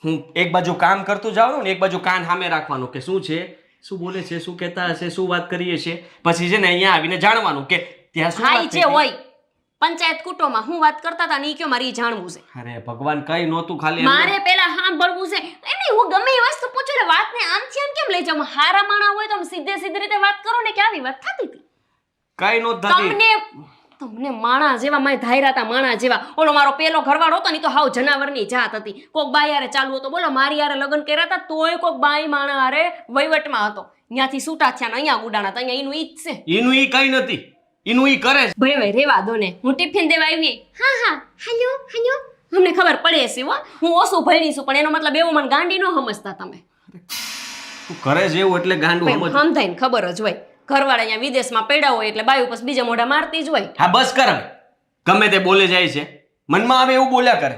[SPEAKER 1] હું એક બાજુ કામ કરતું જાઉં ને એક બાજુ કાન સામે રાખવાનું કે શું છે, શું બોલે છે, શું કહેતા હશે, શું વાત કરીએ છે, પછી છે ને અહીંયા આવીને જાણવાનું કે ત્યાં શું
[SPEAKER 2] હા
[SPEAKER 1] વાત
[SPEAKER 2] ઈ
[SPEAKER 1] થઈ
[SPEAKER 2] જે
[SPEAKER 1] હતી.
[SPEAKER 2] હોય પંચાયત કુટુંબમાં હું વાત કરતા હતા ને ઈ કયો મારે ઈ જાણવું છે.
[SPEAKER 1] અરે ભગવાન કઈ નહોતું, ખાલી
[SPEAKER 2] મારે પેલા સાંભળવું છે. એમ નહીં, હું ગમે એ વસ્તુ પૂછું ને વાતને આમથી આમ કેમ લઈ જાઉં. હારા માણા હોય તો આમ સીધે સીધી રીતે વાત કરો ને કે આવી વાત થતી હતી.
[SPEAKER 1] કઈ નહોતું થતી.
[SPEAKER 2] તમને માણા જેવા માય ધાયરા હતા માણા જેવા. ઓલો મારો પેલો ઘરવાળો હતો ને ઈ તો હાવ જનાવરની જાત હતી. કોક બાઈ હારે ચાલુ હતો, બોલો મારી હારે લગ્ન કર્યા હતા તોય કોક બાઈ માણા હારે વહીવટમાં હતો. ત્યાંથી છૂટા થયા ને અહીંયા ગુડાણા હતા. અહીંયા એનું ઈ જ છે.
[SPEAKER 1] એનું ઈ કઈ નથી, એનું ઈ કરે છે.
[SPEAKER 2] ભાઈ ભાઈ રેવા દો ને, હું ટિફિન દેવા આવી. હા હા હાલો હાલો. અમને ખબર પડે છે હો, હું ઓછું ભણી છું પણ એનો મતલબ એવું મને ગાંડી ન સમજતા તમે.
[SPEAKER 1] તું કરે છે એવું એટલે ગાંડું સમજ.
[SPEAKER 2] સમજાય ને ખબર જ હોય. ઘરવાળા અહીંયા વિદેશમાં પડ્યા હોય એટલે બાયું પછી બીજા મોઢા મારતી જ હોય.
[SPEAKER 1] હા બસ કર હવે. ગમે તે બોલે જાય છે, મનમાં આવે એવું બોલ્યા કરે.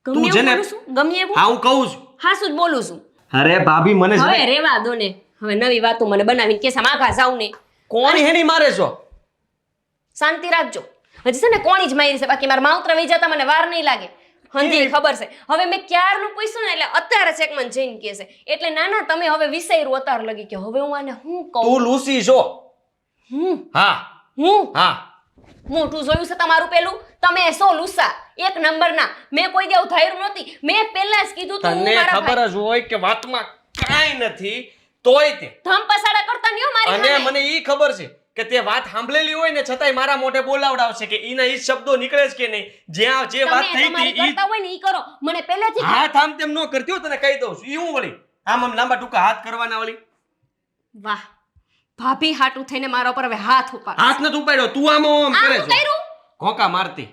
[SPEAKER 1] તું
[SPEAKER 2] ગમે
[SPEAKER 1] છે
[SPEAKER 2] એવું
[SPEAKER 1] ને-
[SPEAKER 2] બોલું છું? ગમે એવું
[SPEAKER 1] હા હું કહું છું.
[SPEAKER 2] હાસું જ બોલું છું.
[SPEAKER 1] અરે ભાભી મને છે ને-
[SPEAKER 2] હવે રેવા દો ને. હવે નવી વાતો મને બનાવીને કેસા માઘા જાવ ને.
[SPEAKER 1] કોણ હેની મારે છો?
[SPEAKER 2] શાંતિ રાખજો. હજી છે ને કોણી જ મારી છે, બાકી મારા માવતર વહી જતા મને વાર નહીં લાગે. હંધી ખબર છે. હવે મેં ક્યારનું પૂછ્યું ને એટલે અત્યારે છે મને જઈને કહે છે. એટલે ના ના તમે હવે વિસર્યું અત્યાર લગી કે હવે હું આને હું કહું.
[SPEAKER 1] તું લૂસી છો.
[SPEAKER 2] હું
[SPEAKER 1] હા
[SPEAKER 2] હું
[SPEAKER 1] હા
[SPEAKER 2] મોટું જોયું છે તમારું પેલું. તમે સો લુસા એક નંબરના. મેં કોઈ દેવું ધાર્યું નહોતી. મેં પહેલા જ કીધું તું
[SPEAKER 1] તને
[SPEAKER 2] મારા
[SPEAKER 1] ખબર જ હોય કે વાતમાં કાંઈ નથી તોય તે
[SPEAKER 2] ધમ પસાડા કરતા નહીં હો મારી
[SPEAKER 1] અને
[SPEAKER 2] સામે.
[SPEAKER 1] મને ઈ ખબર છે કે તે વાત સાંભળેલી હોય ને છતાંય મારા મોઢે બોલાવડાવશે કે ઈના ઈ શબ્દો નીકળે છે કે નહીં. જ્યાં જે વાત
[SPEAKER 2] તમે
[SPEAKER 1] થઈ
[SPEAKER 2] તમારી
[SPEAKER 1] હતી ઈ
[SPEAKER 2] કરતા હોય ને ઈ કરો. મને પહેલેથી
[SPEAKER 1] હાથ આમ તેમ ન કરતી હો, તને કહી દઉં છું. ઈ હું વળી આમ લાંબા ટૂંકા હાથ કરવાના વળી.
[SPEAKER 2] વાહ ભાભી હાટું થઈને મારા ઉપર હવે હાથ ઉપાડ.
[SPEAKER 1] હાથ નથી ઉપાડ્યો, તું આમ આમ
[SPEAKER 2] આ
[SPEAKER 1] કરે
[SPEAKER 2] હું
[SPEAKER 1] છે.
[SPEAKER 2] કર્યું?
[SPEAKER 1] ઘોંકા મારતી.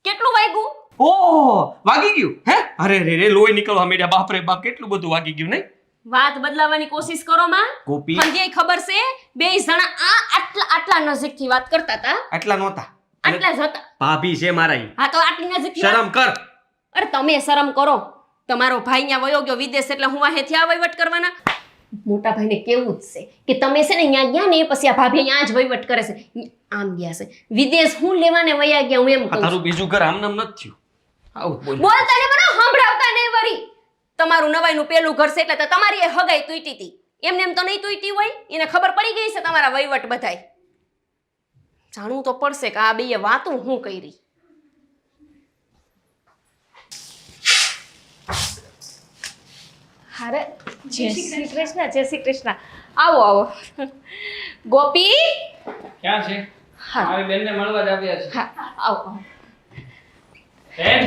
[SPEAKER 2] કેટલું વાગ્યું?
[SPEAKER 1] ઓહ વાગી ગયું હે? અરે રે રે લોહી નીકળવા માંડ્યા. બાપ રે બાપ કેટલું બધું વાગી ગયું નહીં?
[SPEAKER 2] વાત બદલાવાની કોશિશ કરો માં.
[SPEAKER 1] ગોપી
[SPEAKER 2] હંધ્યાય ખબર છે બે જણા આટલા નજીકથી વાત કરતા હતા.
[SPEAKER 1] આટલા નહોતા. અને
[SPEAKER 2] આટલા જ હતા.
[SPEAKER 1] ભાભી છે મારા ઈ.
[SPEAKER 2] હા તો આટલી નજીકથી વાત-
[SPEAKER 1] શરમ કર.
[SPEAKER 2] અરે તમે શરમ કરો. તમારો ભાઈ અહીંયા વયો ગયો વિદેશ એટલે હું વાહેથી આ વહીવટ કરવાના. મોટા ભાઈને કેવું જ છે કે તમે છે ને અહીંયા ગયા ને પછી આ ભાભી અહીંયા જ વહીવટ કરે છે. આમ ગયા છે વિદેશ હું લેવાને વયા ગયા હું એમ
[SPEAKER 1] આ
[SPEAKER 2] કહું છું.
[SPEAKER 1] તારું બીજું ઘર આમ નામ નથી થયું. આવું બોલ.
[SPEAKER 2] બોલતા ને બનો સંભળાવતા નહીં વરી. તમારું નવાઈનું પેલું ઘર છે એટલે તો તમારી એ હગાઈ તૂટી હતી. એમને એમ તો નહીં તૂટી હોય. એને ખબર પડી ગઈ છે તમારા વહીવટ બધાય. જાણવું તો પડશે કે આ બેય વાતું હું કરી. અરે જય શ્રી કૃષ્ણ જય શ્રી કૃષ્ણ. આવો આવો. ગોપી
[SPEAKER 3] ક્યાં છે?
[SPEAKER 2] હા.
[SPEAKER 3] મારી બેનને મળવા જ આવ્યા છે.
[SPEAKER 2] હા આવો આવો.
[SPEAKER 3] બેન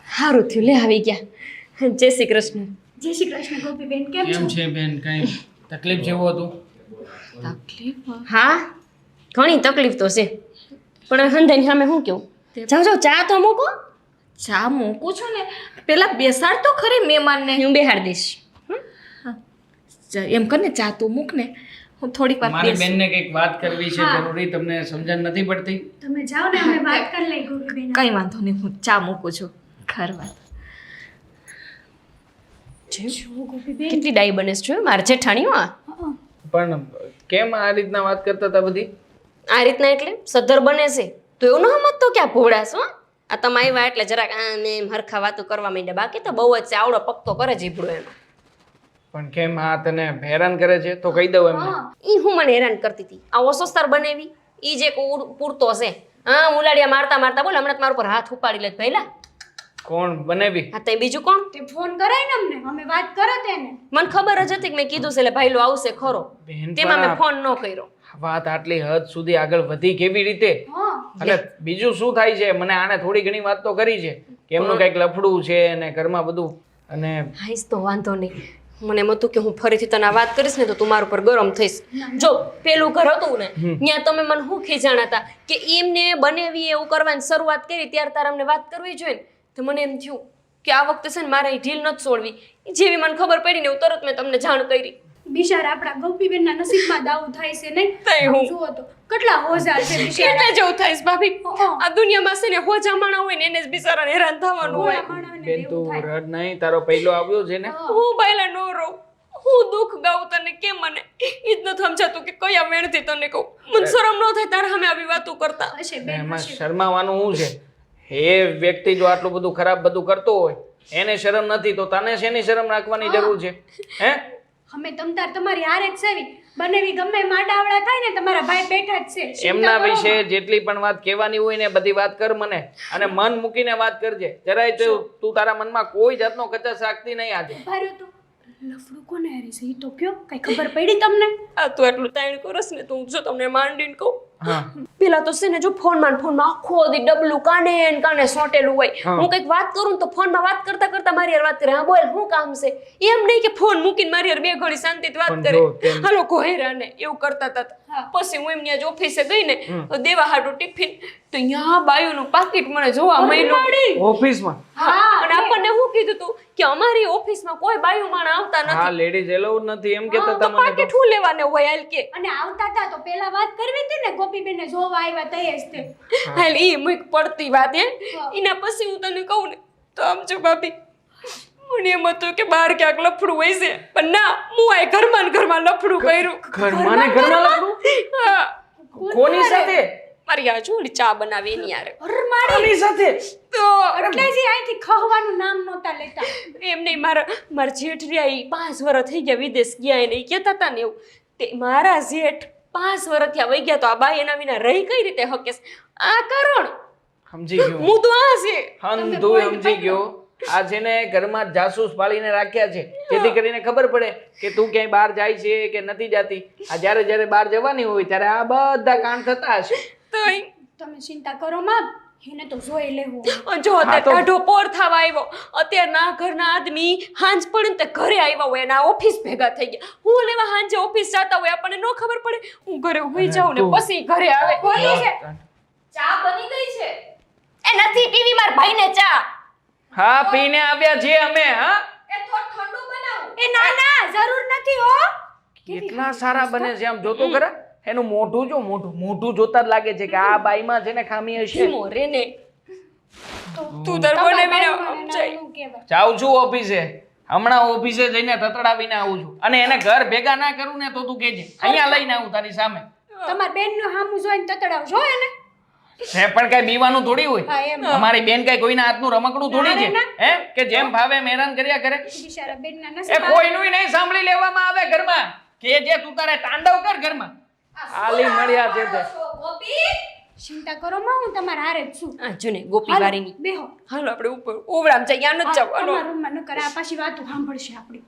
[SPEAKER 2] સારું થયું લે આવી ગયા. જય શ્રી કૃષ્ણ.
[SPEAKER 5] જય શ્રી કૃષ્ણ ગોપીબેન, કેમ છો?
[SPEAKER 3] કેમ છે બેન? કઈ તકલીફ જેવું હતું?
[SPEAKER 2] હા ઘણી તકલીફ તો છે પણ હંધાઈ સામે શું કેવું. જાઓ જાઓ ચા તો મૂકો.
[SPEAKER 4] ચા મૂકું છું ને, પેલા બેસાડ તો ખરી મહેમાનને.
[SPEAKER 2] હું બેહાડ દઈશ.
[SPEAKER 4] એમ કર ને ચા તું મૂક ને, હું થોડીક વાર
[SPEAKER 3] મારી
[SPEAKER 4] બેસ.
[SPEAKER 3] બેનને કંઈક વાત કરવી છે
[SPEAKER 5] હા.
[SPEAKER 3] જરૂરી, તમને સમજણ નથી પડતી?
[SPEAKER 5] તમે જાઓ ને, અમે વાત કરી લઈ ગોપીબેન.
[SPEAKER 4] કઈ વાંધો નહીં, હું ચા મૂકું છું. ખર વાત.
[SPEAKER 5] જો ગોપીબેન,
[SPEAKER 2] કેટલી ડાઈ બને છે જોયું મારા જેઠાણીઓ. આ
[SPEAKER 5] હં.
[SPEAKER 3] પણ કેમ આ રીતના વાત કરતા હતા બધી?
[SPEAKER 2] આ રીતના એટલે સદ્ધર બને છે તો એવું ન સમજતો કે આ ભોળા છો. આ તમે આવ્યા એટલે જરાક આમ એમ હરખા વાતો કરવા માંડ્યા. બાકી તો બહુ જ છે આવડો પકતો કરે જીભડો એનો.
[SPEAKER 3] પણ કેમ આ તને હેરાન કરે છે તો કહી દઉં એમને.
[SPEAKER 2] ઈ હું મને હેરાન કરતી હતી. આ ઓસોસ્તર બનાવી ઈ જે પૂરતો છે. હા ઉલાડિયા મારતા મારતા બોલ હમણાં મારા ઉપર હાથ ઉપાડી લે પહેલા.
[SPEAKER 3] કોણ બનાવી?
[SPEAKER 2] હા તો બીજું કોણ?
[SPEAKER 5] તે ફોન કરાય ને અમને, અમે વાત કરો તેને.
[SPEAKER 2] મને ખબર જ હતી કે મેં કીધું છે એટલે ભાઈલો આવશે ખરો.
[SPEAKER 3] બેન
[SPEAKER 2] તેમાં મેં
[SPEAKER 3] પણ
[SPEAKER 2] ફોન ન કર્યો.
[SPEAKER 3] આ વાત આટલી હદ સુધી આગળ વધી કેવી રીતે?
[SPEAKER 5] હં.
[SPEAKER 3] એટલે બીજું શું થાય છે? મને આને થોડી ઘણી વાત તો કરી છે કે એમનું કંઈક લફડું છે અને ઘરમાં બધું. અને
[SPEAKER 2] હાઈસ તો વાંધો નહીં. મને એમ હતું કે હું ફરીથી તને આ વાત કરીશ ને તો તું મારા ઉપર ગરમ થઈશ. જો પેલું ઘર હતું ને ત્યાં તમે મને શું ખીજાણા હતા કે એમને બનેવી એવું કરવાની શરૂઆત કરી ત્યારે તારે અમને વાત કરવી જોઈએ ને. તો મને એમ થયું કે આ વખતે છે ને મારે ઢીલ નથી છોડવી. જેવી મને ખબર પડી ને એવું તરત મેં તમને જાણ કરી.
[SPEAKER 5] બિચારા આપણા ગોપીબેનના નસીબમાં દાવું થાય છે નહીં
[SPEAKER 2] તઈ હું.
[SPEAKER 5] જુઓ તો કેટલા હોશિયાર છે બિચારા
[SPEAKER 2] એટલે જેવું થાય છે ભાભી
[SPEAKER 5] હા.
[SPEAKER 2] આ દુનિયામાં છે ને હોજા માણા હોય ને એને જ બિચારાને હેરાન થવાનું હોય
[SPEAKER 5] ભોળા માણસને
[SPEAKER 3] બેન
[SPEAKER 5] દેવું
[SPEAKER 3] તું
[SPEAKER 5] થાય.
[SPEAKER 3] રડ નહીં, તારો પહેલો આવ્યો છે ને.
[SPEAKER 2] હું બાયલા નો રહું હું દુઃખ ગાઉં તને કેમ મને ઈ જ નથી સમજાતું કે કયા વેણથી તને કહું મને શરમ ન થાય તારા સામે આવી વાતો કરતા
[SPEAKER 5] હશે બેન
[SPEAKER 3] એમાં
[SPEAKER 5] હશે.
[SPEAKER 3] શરમાવાનું શું છે? એ વ્યક્તિ જો આટલું બધું ખરાબ બધું કરતો હોય એને શરમ નથી તો તને શેની શરમ રાખવાની જરૂર છે? હે
[SPEAKER 5] અમે તમતાર તમારી હારે જ સેવી બનેવી ગમે માડાવડા થાય ને તમારા ભાઈ બેઠા જ છે ચિંતા
[SPEAKER 3] એમના
[SPEAKER 5] કરો
[SPEAKER 3] વિશે
[SPEAKER 5] માં.
[SPEAKER 3] જેટલી પણ વાત કહેવાની હોય ને બધી વાત કર મને, અને મન મૂકીને વાત કરજે. જરાય તું તારા મનમાં કોઈ જાતનો કચાશ રાખતી નહીં આજે.
[SPEAKER 5] ભાર્યો તો લફડું કોને હારી છે ઈ તો કયો કઈ ખબર પડી તમને
[SPEAKER 2] આ તો એટલું તાણ કરસ ને તો હું જો તમને માંડીને કહું
[SPEAKER 3] હા
[SPEAKER 2] પેલા તો છે ને જો ફોનમાં આખો દી ડબલું કાને ને કાને સોટેલું હોય
[SPEAKER 3] હા.
[SPEAKER 2] હું કંઈક વાત કરું ને તો ફોનમાં વાત કરતા કરતા મારી હારે વાત કરે હા બોલ શું કામ છે એમ નહીં કે ફોન મૂકીને મારી હારે બે ઘડી શાંતિથી વાત
[SPEAKER 3] પણ
[SPEAKER 2] કરે
[SPEAKER 3] જો તેમ-
[SPEAKER 2] હાલો કોહેરા ને એવું કરતા હતા
[SPEAKER 5] હા.
[SPEAKER 2] પછી હું એમની આજ ઓફિસે ગઈ ને તો દેવા હાટું ટિફિન તો અહીંયા બાયુનું પાકીટ મને જોવા મળ્યું
[SPEAKER 3] ઓફિસમાં
[SPEAKER 2] હા અને આપણને શું કીધું તું કે અમારી ઓફિસમાં કોઈ બાયુ માણસ આવતા
[SPEAKER 3] હા
[SPEAKER 2] નથી
[SPEAKER 3] લેડીઝ એલાઉડ નથી એમ કેતા
[SPEAKER 2] તો
[SPEAKER 3] તમને
[SPEAKER 2] પાકીટ શું લેવાને હોય હાલ કે
[SPEAKER 5] અને આવતા હતા તો પેલા વાત કરવી હતી ને ગોપીબેનને જોવા આવ્યા તઈ જ તે
[SPEAKER 2] હાલ ઈ મુક પડતી વાત હે એના પછી હું તને કહું ને તો આમ જો ભાભી મને એમ હતું કે બહાર ક્યાંક લફડું હોય છે પણ ના હું આ ઘરમાં ને ઘરમાં લફડું કર્યું
[SPEAKER 3] ઘરમાં ને ઘરમાં લફડું?
[SPEAKER 2] હા
[SPEAKER 3] કોની સાથે?
[SPEAKER 2] મારી આ જોડી ચા બનાવી એની યાર
[SPEAKER 3] કોની સાથે?
[SPEAKER 2] તો
[SPEAKER 5] એટલે જ ઈ અહીંથી ખહવાનું નામ નહોતા લેતા
[SPEAKER 2] એમ નહીં મારા જેઠ રહ્યા ઈ 5 વર્ષ થઈ ગયા વિદેશ ગયા એને ઈ કહેતા હતા ને એવું તે મારા જેઠ 5 વર્ષ થયા વહી ગયા તો આ બાઈ એના વિના રહી કઈ રીતે હકેશ આ કરણ
[SPEAKER 3] સમજી ગયો
[SPEAKER 2] હું તો આ છે
[SPEAKER 3] તું સમજી ગયો. આ છે ને ઘરમાં જાસૂસ પાડીને રાખ્યા છે જેથી કરીને ખબર પડે કે તું ક્યાંય બહાર જાય છે કે નથી જાતી. આ જ્યારે જ્યારે બહાર જવાની હોય ત્યારે આ બધા કાંડ થતા હશે.
[SPEAKER 2] તો ઈ
[SPEAKER 5] તમે ચિંતા કરો માં એને તો જોઈ લેવું
[SPEAKER 2] જો અત્યારે ટાઢો પોર થવા આવ્યો અત્યારે ના ઘરના આદમી હાંજ પડે ને તે ઘરે આવ્યા હોય એના ઓફિસ ભેગા થઈ ગયા હું લેવા હાંજે ઓફિસ જતા હોય આપણને ન ખબર પડે હું ઘરે હોઈ જાઉં ને પછી ઘરે આવે
[SPEAKER 4] બોલ્યું છે ચા બની ગઈ છે
[SPEAKER 2] એ નથી પીવી માર ભાઈને ચા
[SPEAKER 3] હા પીને આવ્યા છીએ અમે. હા
[SPEAKER 4] એ થોડું ઠંડુ બનાવું
[SPEAKER 5] એ ના ના જરૂર નથી હો
[SPEAKER 3] કેટલા સારા બને છે આમ જોતો ખરા. એનું મોઢું જો મોઢું જોતા જ લાગે છે કે આ બાઈમાં છે ને ખામી હશે.
[SPEAKER 2] ધીમો રે ને તું તાર બને વિના સમજાય
[SPEAKER 5] શું કહેવાય
[SPEAKER 3] જાઉં છું ઓફિસે. હમણાં ઓફિસે જઈને તતડાવીને આવું છું. અને એને ઘર ભેગા ના કરું ને તો તું કહેજે અહીંયા લઈને આવું તારી સામે.
[SPEAKER 5] તમાર બેનનું હામું જોઈને તતડાવજો એને
[SPEAKER 3] છે પણ કઈ બીવાનું થોડી હોય.
[SPEAKER 5] હા એમ
[SPEAKER 3] અમારી બેન કઈ કોઈના હાથનું રમકડું થોડી છે હે કે જેમ ભાવે એમ હેરાન કર્યા કરે.
[SPEAKER 5] બિચારા બેનના
[SPEAKER 3] એ
[SPEAKER 5] નસીબ
[SPEAKER 3] કોઈનું નહીં સાંભળી લેવામાં આવે ઘરમાં કે જે તું તારે તાંડવ કર ઘરમાં. આલી મળ્યા છે તે.
[SPEAKER 4] ગોપી
[SPEAKER 5] ચિંતા કરો માં હું તમારા હારે જ છું
[SPEAKER 2] આ જો ને ગોપી
[SPEAKER 5] હાલો,
[SPEAKER 2] વારીની
[SPEAKER 5] બેહો
[SPEAKER 2] હાલો આપણે ઉપર ઓવરામ જઈએ આનો જ જવાનો
[SPEAKER 5] તમારા રૂમમાં ન કરે આ પાછી વાતો સાંભળશે આપણી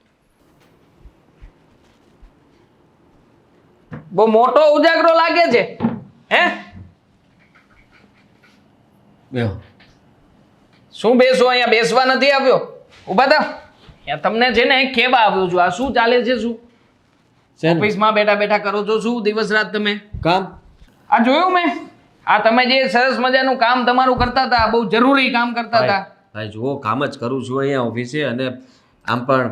[SPEAKER 3] બહુ મોટો ઉજાગરો લાગે છે હે.
[SPEAKER 6] બેહો.
[SPEAKER 3] શું બેસો અહીંયા બેસવા નથી આવ્યો. ઊભા થાવ. અહીંયા તમને છે ને કેવા આવ્યો છું. આ શું ચાલે છે? શું
[SPEAKER 6] શેનું?
[SPEAKER 3] ઓફિસમાં બેઠા બેઠા કરો છો શું દિવસ રાત તમે?
[SPEAKER 6] કામ
[SPEAKER 3] આ જોયું મેં. આ તમે જે સરસ મજાનું કામ તમારું કરતા હતા બહુ જરૂરી કામ કરતા હતા.
[SPEAKER 6] ભાઈ જુઓ કામ જ કરું છું અહીંયા ઓફિસે અને આમ પણ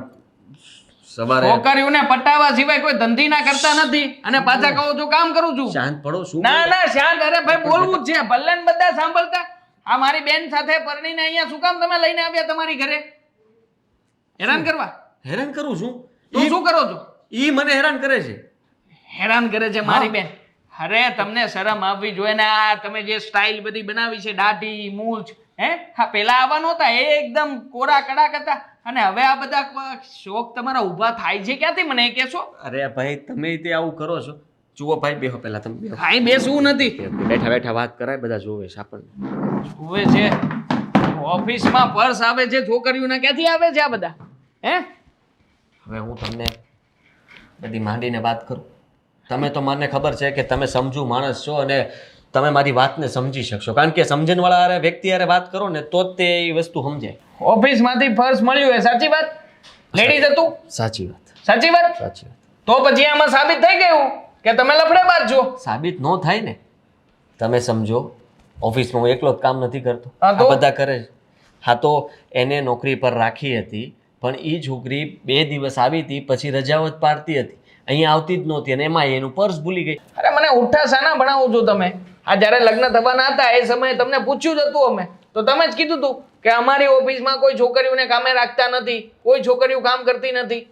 [SPEAKER 6] સવારે
[SPEAKER 3] છોકરીઓને પટાવા સિવાય કોઈ ધંધી ના કરતા નથી અને પાછા કહો છો કામ કરું છું.
[SPEAKER 6] શાંત પડો શું
[SPEAKER 3] ના ના શાંત. અરે ભાઈ બોલવું જ છે. ભલે ને બધા સાંભળતા. આ મારી બેન સાથે પરણીને અહીંયા શું કામ તમે લઈને આવ્યા તમારી ઘરે? હેરાન કરવા?
[SPEAKER 6] હેરાન કરું છું
[SPEAKER 3] તું શું કરો છો?
[SPEAKER 6] ઈ મને હેરાન કરે છે.
[SPEAKER 3] હેરાન કરે છે મારી બેન. અરે તમને શરમ આવવી જોઈએ ને. આ તમે જે સ્ટાઇલ બધી બનાવી છે દાઢી મૂછ હે હા પેલા આવા નહોતા. એ એકદમ કોરા કડાક હતા અને હવે આ બધા શોખ તમારા ઊભા થાય છે ક્યાંથી મને એ કહેશો?
[SPEAKER 6] અરે ભાઈ તમે તે આવું કરો છો. જુઓ ભાઈ બેહો પહેલા તમે બેહો.
[SPEAKER 3] કાંઈ બેસવું નથી.
[SPEAKER 6] બેઠા બેઠા વાત કરાય બધા જોવે છે આપણને.
[SPEAKER 3] જોવે છે ઓફિસમાં પર્સ આવે છે છોકરીઓના ક્યાંથી આવે છે આ બધા હે?
[SPEAKER 6] હવે હું તમને બધી માંડીને વાત કરું. તમે તો મને ખબર છે કે તમે સમજુ માણસ છો અને તમે મારી વાતને સમજી શકશો કારણ કે સમજણવાળા વ્યક્તિ હારે વાત કરો ને તો જ તે એ વસ્તુ સમજાય.
[SPEAKER 3] ઓફિસમાંથી પર્સ મળ્યું એ સાચી વાત? લેડીઝ હતું?
[SPEAKER 6] સાચી વાત
[SPEAKER 3] સાચી વાત?
[SPEAKER 6] સાચી વાત.
[SPEAKER 3] તો પછી આમાં સાબિત થઈ ગયું કે તમે લફડેબાજ છો.
[SPEAKER 6] સાબિત ન થાય ને. તમે સમજો ઓફિસમાં હું એકલો જ કામ નથી કરતો.
[SPEAKER 3] હા તો?
[SPEAKER 6] આ બધા કરે છે. હા તો એને નોકરી પર રાખી હતી
[SPEAKER 1] પણ એ છોકરી 2 દિવસ આવી હતી, પછી રજાઓ જ પાડતી હતી, અહીંયા આવતી જ નહોતી, અને એમાં એનું પર્સ ભૂલી ગઈ.
[SPEAKER 3] અરે મને ઉઠા સાના ભણાવો છો તમે? આ જ્યારે લગ્ન થવાના હતા એ સમયે તમને પૂછ્યું જ હતું અમે, તો તમે જ કીધું હતું કે અમારી ઓફિસમાં કોઈ છોકરીઓને કામે રાખતા નથી, કોઈ છોકરીઓ કામ કરતી નથી.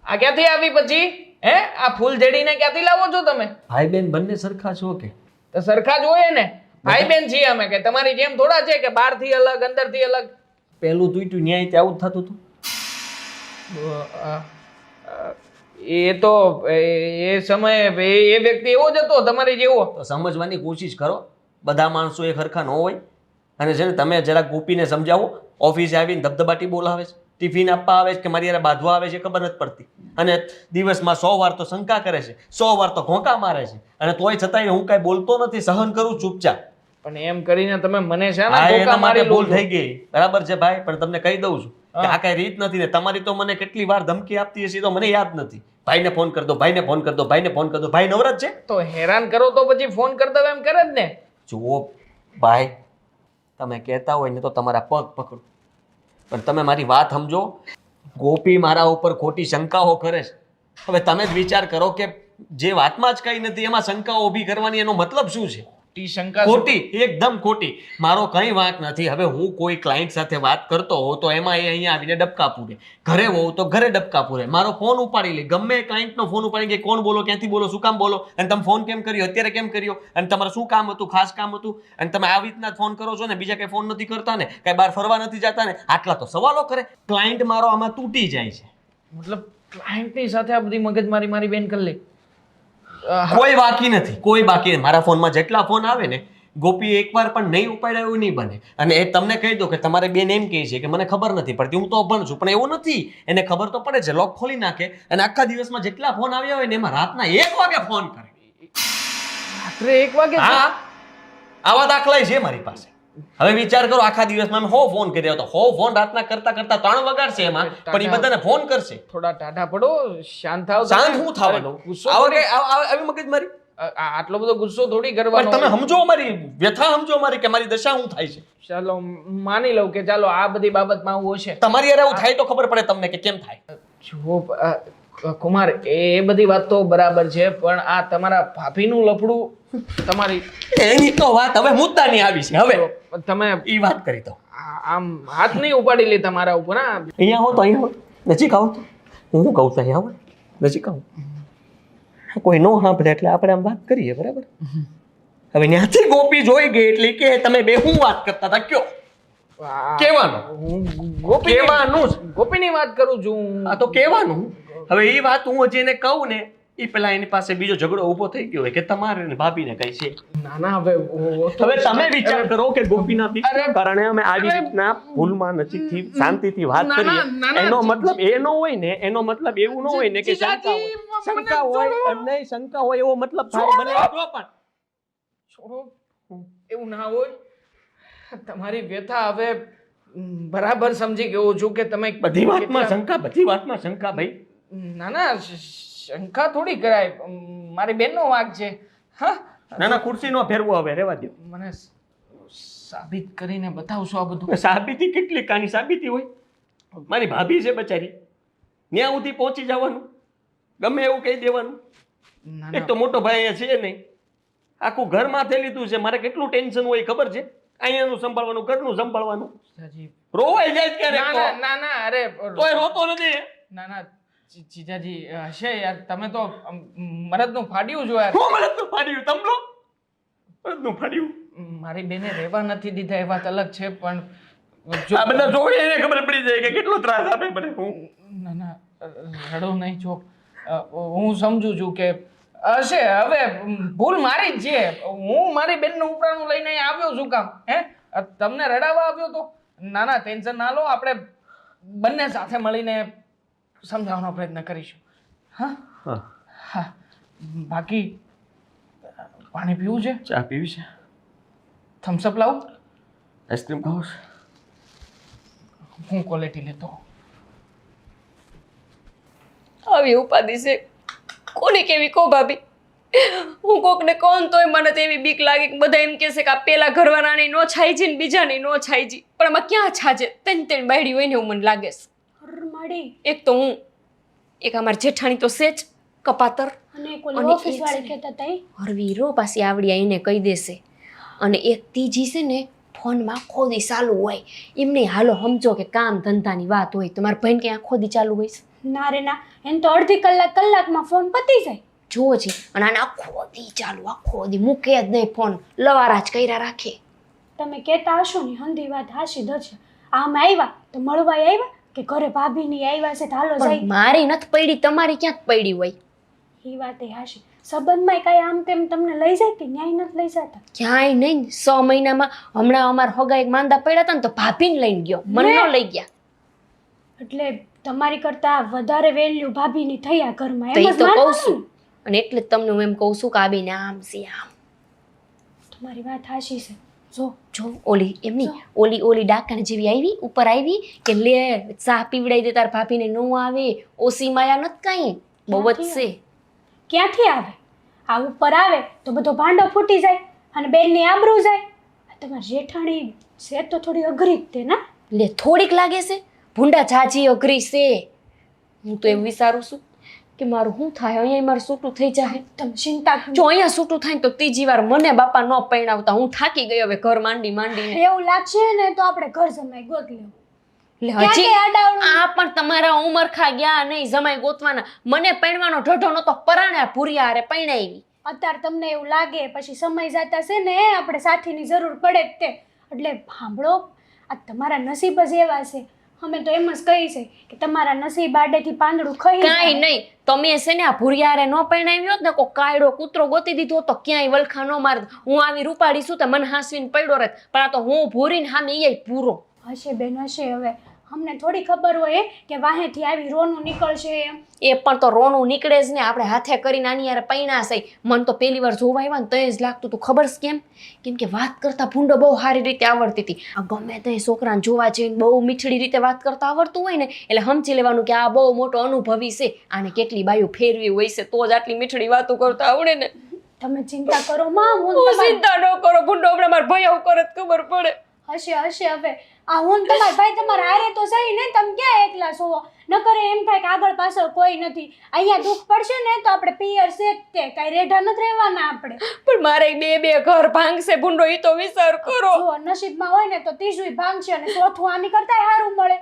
[SPEAKER 3] આ ક્યાંથી આવી પછી? હે, આ ફૂલ જેડીને ક્યાંથી લાવો છો તમે?
[SPEAKER 1] ભાઈ બેન બંને સરખા છો કે?
[SPEAKER 3] તો સરખા જ હોય ને, ભાઈ બેન છીએ અમે, કે તમારી જેમ થોડા છે કે બહારથી અલગ અંદરથી અલગ.
[SPEAKER 1] પહેલું તૂટ્યું ન્યાય ત્યાં આવું જ થતું હતું.
[SPEAKER 3] એ તો એ સમયે એ વ્યક્તિ એવો જ હતો તમારી જેવો.
[SPEAKER 1] તો સમજવાની કોશિશ કરો, બધા માણસો એક સરખા ન હોય. અને છે ને તમે જરા ગોપીને સમજાવો, ઓફિસે આવીને ધબધબાટી બોલાવે છે, ટિફિન આપવા આવે છે કે મારી યાર બાંધવા આવે છે ખબર નથી પડતી, અને દિવસમાં 100 વાર તો શંકા કરે છે, 100 વાર તો ઘોંકા મારે છે, અને તોય છતાંય હું કાંઈ બોલતો નથી, સહન કરું ચૂપચાપ.
[SPEAKER 3] પણ એમ કરીને તમે મને છે ને
[SPEAKER 1] હા,
[SPEAKER 3] ધોકા
[SPEAKER 1] એના માટે
[SPEAKER 3] મારી
[SPEAKER 1] ભૂલ
[SPEAKER 3] લો છો.
[SPEAKER 1] થઈ ગઈ, બરાબર છે ભાઈ, પણ તમને કહી દઉં છું કે આ કઈ રીત નથી ને. તમારી તો મને કેટલી વાર ધમકી આપતી હશે તો મને યાદ નથી. ભાઈને ફોન કરી દો, ભાઈને ફોન કરી દો, ભાઈને ફોન કરી દો. ભાઈ નવરત છે?
[SPEAKER 3] તો હેરાન કરો તો પછી ફોન કરતા હોય એમ કરે જ ને.
[SPEAKER 1] જુઓ ભાઈ, તમે કહેતા હોય ને તો તમારા પગ પકડો, પણ તમે મારી વાત સમજો. ગોપી મારા ઉપર ખોટી શંકાઓ કરે છે. હવે તમે જ વિચાર કરો કે જે વાતમાં જ કઈ નથી એમાં શંકાઓ ઊભી કરવાની, એનો મતલબ શું છે?
[SPEAKER 3] ટી શંકા
[SPEAKER 1] ખોટી, એકદમ ખોટી. મારો કઈ વાંક નથી. હવે હું કોઈ ક્લાયન્ટ સાથે વાત કરતો હોઉં તો એમાં એ અહીંયા આવીને ડબકા પૂરે, ઘરે હોઉં તો ઘરે ડબકા પૂરે, મારો ફોન ઉપાડી લે, ગમે ક્લાયન્ટનો ફોન ઉપાડી કે કોણ બોલો, ક્યાંથી બોલો, શું કામ બોલો, અને તમે ફોન કેમ કર્યો, અત્યારે કેમ કર્યો, અને તમારે શું કામ હતું, ખાસ કામ હતું, અને તમે આવી રીતના ફોન કરો છો ને, બીજા કઈ ફોન નથી કરતા ને, કઈ બહાર ફરવા નથી જતા ને, આટલા તો સવાલો કરે. ક્લાયન્ટ મારો આમાં તૂટી જાય છે.
[SPEAKER 3] મતલબ ક્લાયન્ટની સાથે આ બધી મગજમારી મારી બેન કરી લે.
[SPEAKER 1] કોઈ બાકી નથી, કોઈ બાકી નથી. મારા ફોનમાં જેટલા ફોન આવે ને, ગોપી એકવાર પણ નહીં ઉપાડ્યા એવું નહીં બને. અને એ તમને કહી દો કે તમારે બેન એમ કહે છે કે મને ખબર નથી પડતી, હું તો અભણ છું, પણ એવું નથી. એને ખબર તો પડે છે, લોક ખોલી નાખે, અને આખા દિવસમાં જેટલા ફોન આવ્યા હોય ને એમાં રાતના 1 વાગે ફોન કરે.
[SPEAKER 3] રાત્રે 1 વાગે?
[SPEAKER 1] હા, આવા દાખલા છે મારી પાસે. હવે વિચાર કરો, આખા દિવસમાં મેં 100 ફોન કર્યા, તો 100 ફોન રાતના કરતા કરતા 3 વગાડશે એમાં, પણ એ બધાને ફોન કરશે.
[SPEAKER 3] થોડા ટાઢા પડો, શાંત થાવ.
[SPEAKER 1] શાંત હું થવાનું? આવી મગજમારી?
[SPEAKER 3] આટલો બધો ગુસ્સો થોડી
[SPEAKER 1] પણ
[SPEAKER 3] કરવાનો.
[SPEAKER 1] તમે સમજો મારી વ્યથા, સમજો મારી કે મારી દશા શું થાય છે.
[SPEAKER 3] ચાલો માની લઉં કે ચાલો આ બધી બાબતમાં આવું હશે.
[SPEAKER 1] તમારી યાર એવું થાય તો ખબર પડે તમને કે કેમ થાય.
[SPEAKER 3] જુઓ કુમાર, એ બધી વાત તો બરાબર છે, પણ આ તમારા ભાભીનું લફડું, તમારી
[SPEAKER 1] એની તો વાત હવે મુદ્દાની આવી છે. હવે
[SPEAKER 3] તમે
[SPEAKER 1] ઈ વાત કરી તો
[SPEAKER 3] આમ હાથ નહીં ઉપાડી લે તમારા ઉપર. હા,
[SPEAKER 1] અહીંયા હો તો અહીંયા હો, નજીક આવો તો હું કહું છું, અહીંયા આવો, નજીક આવો. કોઈ નો સાંભળે એટલે આપણે આમ વાત કરીએ, બરાબર? હવે ત્યાંથી ગોપી જોઈ ગઈ એટલે કે તમે બે હું વાત કરતા હતા, કયો કહેવાનું?
[SPEAKER 3] હું
[SPEAKER 1] કહેવાનું જ.
[SPEAKER 3] ગોપીની વાત કરું છું.
[SPEAKER 1] આ તો કહેવાનું. હવે એ વાત હું હજી એને કહું ને, એ પેલા એની પાસે બીજો ઝઘડો ઊભો થઈ ગયો હોય કે તમારે ને ભાભીને કઈ છે.
[SPEAKER 3] ના ના, હવે
[SPEAKER 1] તમે વિચાર કરો કે ગોપીના બીકના કારણે અમે આવી રીતના ભૂલમાં નજીકથી શાંતિથી વાત કરીએ. એનો મતલબ એ ન હોય ને, એનો મતલબ એવું ન હોય ને કે શંકા હોય, નહીં શંકા હોય એવો મતલબ થાય. મને આપો પણ
[SPEAKER 3] છોડો, એવું ના હોય. તમારી વ્યથા હવે બરાબર સમજી ગયો છું કે તમે
[SPEAKER 1] બધી વાતમાં શંકા, બધી વાતમાં શંકા ભાઈ.
[SPEAKER 3] ના ના, શંકા થોડી કરાય, મારી બેનનો વાંક છે. હા,
[SPEAKER 1] ના ના, ખુરશી નો ફેરવો, હવે રહેવા દો.
[SPEAKER 3] મને સાબિત કરીને બતાવશો આ બધું?
[SPEAKER 1] સાબિતી કેટલી કાની સાબિતી હોય? મારી ભાભી છે બચારી, ત્યાં સુધી પહોંચી જવાનું, ગમે એવું કહી દેવાનું.
[SPEAKER 3] ના
[SPEAKER 1] એક તો મોટો ભાઈ અહીંયા છે નહીં, આખું ઘર માથે લીધું છે. મારે કેટલું ટેન્શન હોય ખબર છે? અહીંયાનું સંભાળવાનું, ઘરનું સંભાળવાનું.
[SPEAKER 3] જીજાજી,
[SPEAKER 1] રોવાઈ જાય ક્યારેક તો.
[SPEAKER 3] ના ના, અરે
[SPEAKER 1] તોય રોતો નથી.
[SPEAKER 3] ના ના જીજાજી, હશે યાર, તમે તો મરદનું ફાડ્યું છો યાર.
[SPEAKER 1] હું મરદનું ફાડ્યું? તમલો મરદનું ફાડ્યું?
[SPEAKER 3] મારી બેને રહેવા નથી દીધા એ વાત અલગ છે, પણ
[SPEAKER 1] આ બધા જોઈ એને ખબર પડી જાય કે કેટલો ત્રાસ આપે મને. હું
[SPEAKER 3] ના ના, રડો નહીં. જો હું સમજુ છું કે હશે, હવે ભૂલ મારી જ છે. હું મારી બેનનું ઉપરાણું લઈને અહીં આવ્યો છું કામ, હે તમને રડાવવા આવ્યો તો? ના ના, ટેન્શન ના લો, આપણે બંને સાથે મળીને સમજાવવાનો પ્રયત્ન કરીશું. હા હા, બાકી પાણી પીવું છે?
[SPEAKER 1] ચા પીવી છે?
[SPEAKER 3] થમ્સઅપ લાવું?
[SPEAKER 1] આઈસ્ક્રીમ ખાવ?
[SPEAKER 3] હું ક્વોલિટી લેતો.
[SPEAKER 2] આવી ઉપાધિ છે, કોને કેવી કહો ભાભી? હું કોકને કોણ તોય મને તો એવી બીક લાગે કે બધા એમ કહેશે કે આ પેલા ઘરવાળાની નો છાઈજી ને બીજાની નો છાઈજી, પણ આમાં ક્યાં છાજે? તેન બાયડી હોય ને એવું મને લાગે છે.
[SPEAKER 5] માડી
[SPEAKER 2] એક તો હું, એક અમાર જેઠાણી તો સેજ કપાતર,
[SPEAKER 5] અને એક
[SPEAKER 2] અને
[SPEAKER 5] ઓલી
[SPEAKER 2] એ
[SPEAKER 5] ઓફિસ
[SPEAKER 2] છે
[SPEAKER 5] વાળી
[SPEAKER 2] ને.
[SPEAKER 5] કહેતા હતા ઈ.
[SPEAKER 2] હરવી રો પાછી આવડી આવીને કહી દેશે. અને એક ત્રીજી છે ને ફોનમાં આખો દી ચાલુ હોય. એમને હાલો સમજો કે કામ ધંધાની વાત હોય, તમારા ભાઈને ક્યાં આખો દી ચાલુ હોય છે?
[SPEAKER 5] ના રે ના, એને તો અડધી કલાકમાં ફોન પતી જાય.
[SPEAKER 2] જુઓ છે, અને આને આખો દી ચાલુ, આખો દી મૂકે જ નહીં ફોન, લવારા જ કર્યા રાખે.
[SPEAKER 5] તમે કહેતા હશો ને હંધી વાત હાશી જ છે. આમ આવ્યા તો મળવા આવ્યા કે ઘરે ભાભીની આવ્યા છે તો હાલો
[SPEAKER 2] પણ
[SPEAKER 5] જાય.
[SPEAKER 2] મારી નથી પડી, તમારી ક્યાંક પડી હોય?
[SPEAKER 5] એ વાત એ હાશી. સંબંધમાં કાંઈ આમ તેમ તમને લઈ જાય કે ન્યાય નથી લઈ જતા?
[SPEAKER 2] ક્યાંય નહીં. 6 મહિનામાં હમણાં અમારા હગા એક માંદા પડ્યા હતા ને તો ભાભીને લઈને ગયો, મને ન લઈ ગયા.
[SPEAKER 5] એટલે તમારી કરતા વધારે વેલ્યુ ભાભીની થઈ આ ઘરમાં,
[SPEAKER 2] તો
[SPEAKER 5] એમ
[SPEAKER 2] ઈ
[SPEAKER 5] જ
[SPEAKER 2] તો કહું
[SPEAKER 5] માનવાનું
[SPEAKER 2] છું.
[SPEAKER 5] ને?
[SPEAKER 2] અને એટલે જ તમને હું એમ કહું છું કે આ બેને આમ છે આમ.
[SPEAKER 5] તમારી વાત હાશી છે. જો
[SPEAKER 2] ઓલી એમની ઓલી ડાકણ જેવી આવી, ઉપર આવી કે લે ચા પીવડાવી દે, તાર ભાભીને ન આવે. ઓસી માયા નથી કાંઈ, બહુ જ છે.
[SPEAKER 5] ક્યાંથી આવે? આ ઉપર આવે તો બધો ભાંડો ફૂટી જાય અને બેનની આબરૂ જાય. આ તમારી જેઠાણી છે તો થોડી અઘરી જ તે ના?
[SPEAKER 2] લે થોડીક લાગે છે, ભૂંડા જાજી અઘરી છે. હું તો એમ વિચારું છું કે મારું શું થાય, અહીંયા મારું છૂટું થઈ જાય.
[SPEAKER 5] તમે ચિંતા
[SPEAKER 2] જો અહીંયા છૂટું થાય ને તો ત્રીજી વાર મને બાપા ન પરણાવતા. હું થાકી ગઈ હવે ઘર માંડીને.
[SPEAKER 5] એવું લાગશે ને તો આપણે ઘર જમાઈ ગોત લેવું.
[SPEAKER 2] લે
[SPEAKER 5] ક્યાં
[SPEAKER 2] હજી
[SPEAKER 5] કે આડાઅવળું?
[SPEAKER 2] આ પણ તમારા ઉમરખા ગયા નહીં જમાઈ ગોતવાના. મને પરણવાનો ઢઢો નતો, પરાણે ભૂરિયા હારે પરણાવી.
[SPEAKER 5] અત્યારે તમને એવું લાગે, પછી સમય જતા છે ને આપણે સાથીની જરૂર પડે જ તે. એટલે સાંભળો, આ તમારા નસીબ જ એવા છે. અમે તો એમ જ કહી છે કે તમારા નસીબ આડેથી પાંદડું ખાઈ
[SPEAKER 2] કાંઈ નહીં. તમે છે ને આ ભૂરિયા હારે ન પરણાવી હોત ને, કોઈ કાયડો કૂતરો ગોતી દીધો તો ક્યાંય વલખા ન મારત. હું આવી રૂપાડી છું તો મને હાંસવીને પડ્યો રહેત, પણ આ તો હું ભૂરીને સામે એ પૂરો.
[SPEAKER 5] હશે બેન હશે. હવે અમને થોડી ખબર હોય કે વાહેથી આવી રોનું નીકળશે એમ.
[SPEAKER 2] એ પણ તો રોનું નીકળે જ ને. આપણે હાથે કરીને આની યાર પૈણા છે. મને તો પહેલી વાર જોવા આવ્યા ને તો જ લાગતું તું, ખબર છે કેમ? કેમ કે વાત કરતા ભૂંડો બહુ સારી રીતે આવડતી હતી. આ ગમે તે છોકરાને જોવા જઈને બહુ મીઠડી રીતે વાત કરતા આવડતું હોય ને એટલે સમજી લેવાનું કે આ બહુ મોટો અનુભવી છે, આને કેટલી બાયું ફેરવી હોય છે તો જ આટલી મીઠડી વાતો કરતા આવડે ને.
[SPEAKER 5] તમે ચિંતા કરો માં, હું
[SPEAKER 2] હું
[SPEAKER 5] તમારી
[SPEAKER 2] ચિંતા ન કરો, ભૂંડો હમણાં મારા ભાઈ આવું કરે તો ખબર પડે.
[SPEAKER 5] હશે. હવે આ હું ને તમારા ભાઈ તમારા હારે તો સહી ને, તમે ક્યાં એકલા છો? ન કરે એમ થાય કે આગળ પાછળ કોઈ નથી. અહીંયા દુઃખ પડશે ને તો આપણે પિયર છે જ તે, કાંઈ રેઢા નથી રહેવાના આપણે.
[SPEAKER 2] પણ મારે બે ઘર ભાંગશે ભૂંડો, એ તો વિચાર કરો.
[SPEAKER 5] જો નસીબમાં હોય ને તો ત્રીજું ભાંગશે અને ચોથું આની કરતા સારું મળે.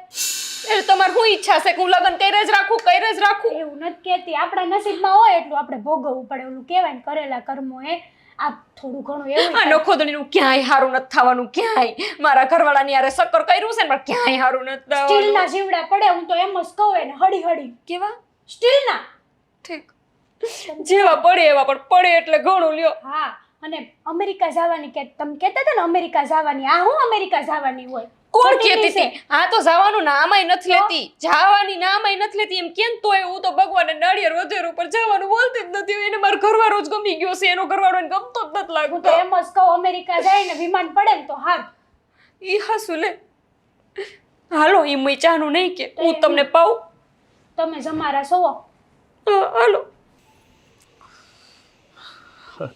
[SPEAKER 2] એ તમારે શું ઈચ્છા છે કે હું લગ્ન કરે જ રાખું?
[SPEAKER 5] એવું નથી કહેતી, આપણા નસીબમાં હોય એટલું આપણે ભોગવવું પડે. ઓલું કહેવાય ને કરેલા કર્મો એ આ થોડું ઘણું એવું
[SPEAKER 2] આ નખોદણીનું ક્યાંય સારું નથી થવાનું. ક્યાંય મારા ઘરવાળાની યારે શક્કર કર્યું છે ને પણ ક્યાંય સારું નથી થવાનું.
[SPEAKER 5] સ્ટીલના જીવડા પડે, હું તો એમ જ કહું એને હળી
[SPEAKER 2] કેવા?
[SPEAKER 5] સ્ટીલના.
[SPEAKER 2] ઠીક, જેવા પડે એવા, પણ પડે એટલે ઘણું લ્યો.
[SPEAKER 5] હા, અને અમેરિકા જવાની કે તમે કહેતા હતા ને અમેરિકા જવાની, આ હું અમેરિકા જવાની હોય?
[SPEAKER 2] કોણ
[SPEAKER 5] ખોટી
[SPEAKER 2] કહેતી
[SPEAKER 5] છે.
[SPEAKER 2] હતી? આ તો જવાનું નામય નથી લેતી, જવાની નામય નથી લેતી. એમ કેમ તોય હું તો ભગવાનને નાળિયેર વધેર ઉપર જવાનું બોલતી જ નથી. એને મારો ઘરવાળો જ ગમી ગયો છે, એનો ઘરવાળો એને ગમતો જ નથી
[SPEAKER 5] હું
[SPEAKER 2] લાગતો.
[SPEAKER 5] તો એમ જ કહું અમેરિકા જાય ને વિમાન પડે ને તો હાર.
[SPEAKER 2] ઈ હાસુ લે. હાલો ઈ મચાનું નહીં કે હું તમને પાઉં.
[SPEAKER 5] તમે જમારા સોવો.
[SPEAKER 2] હાલો.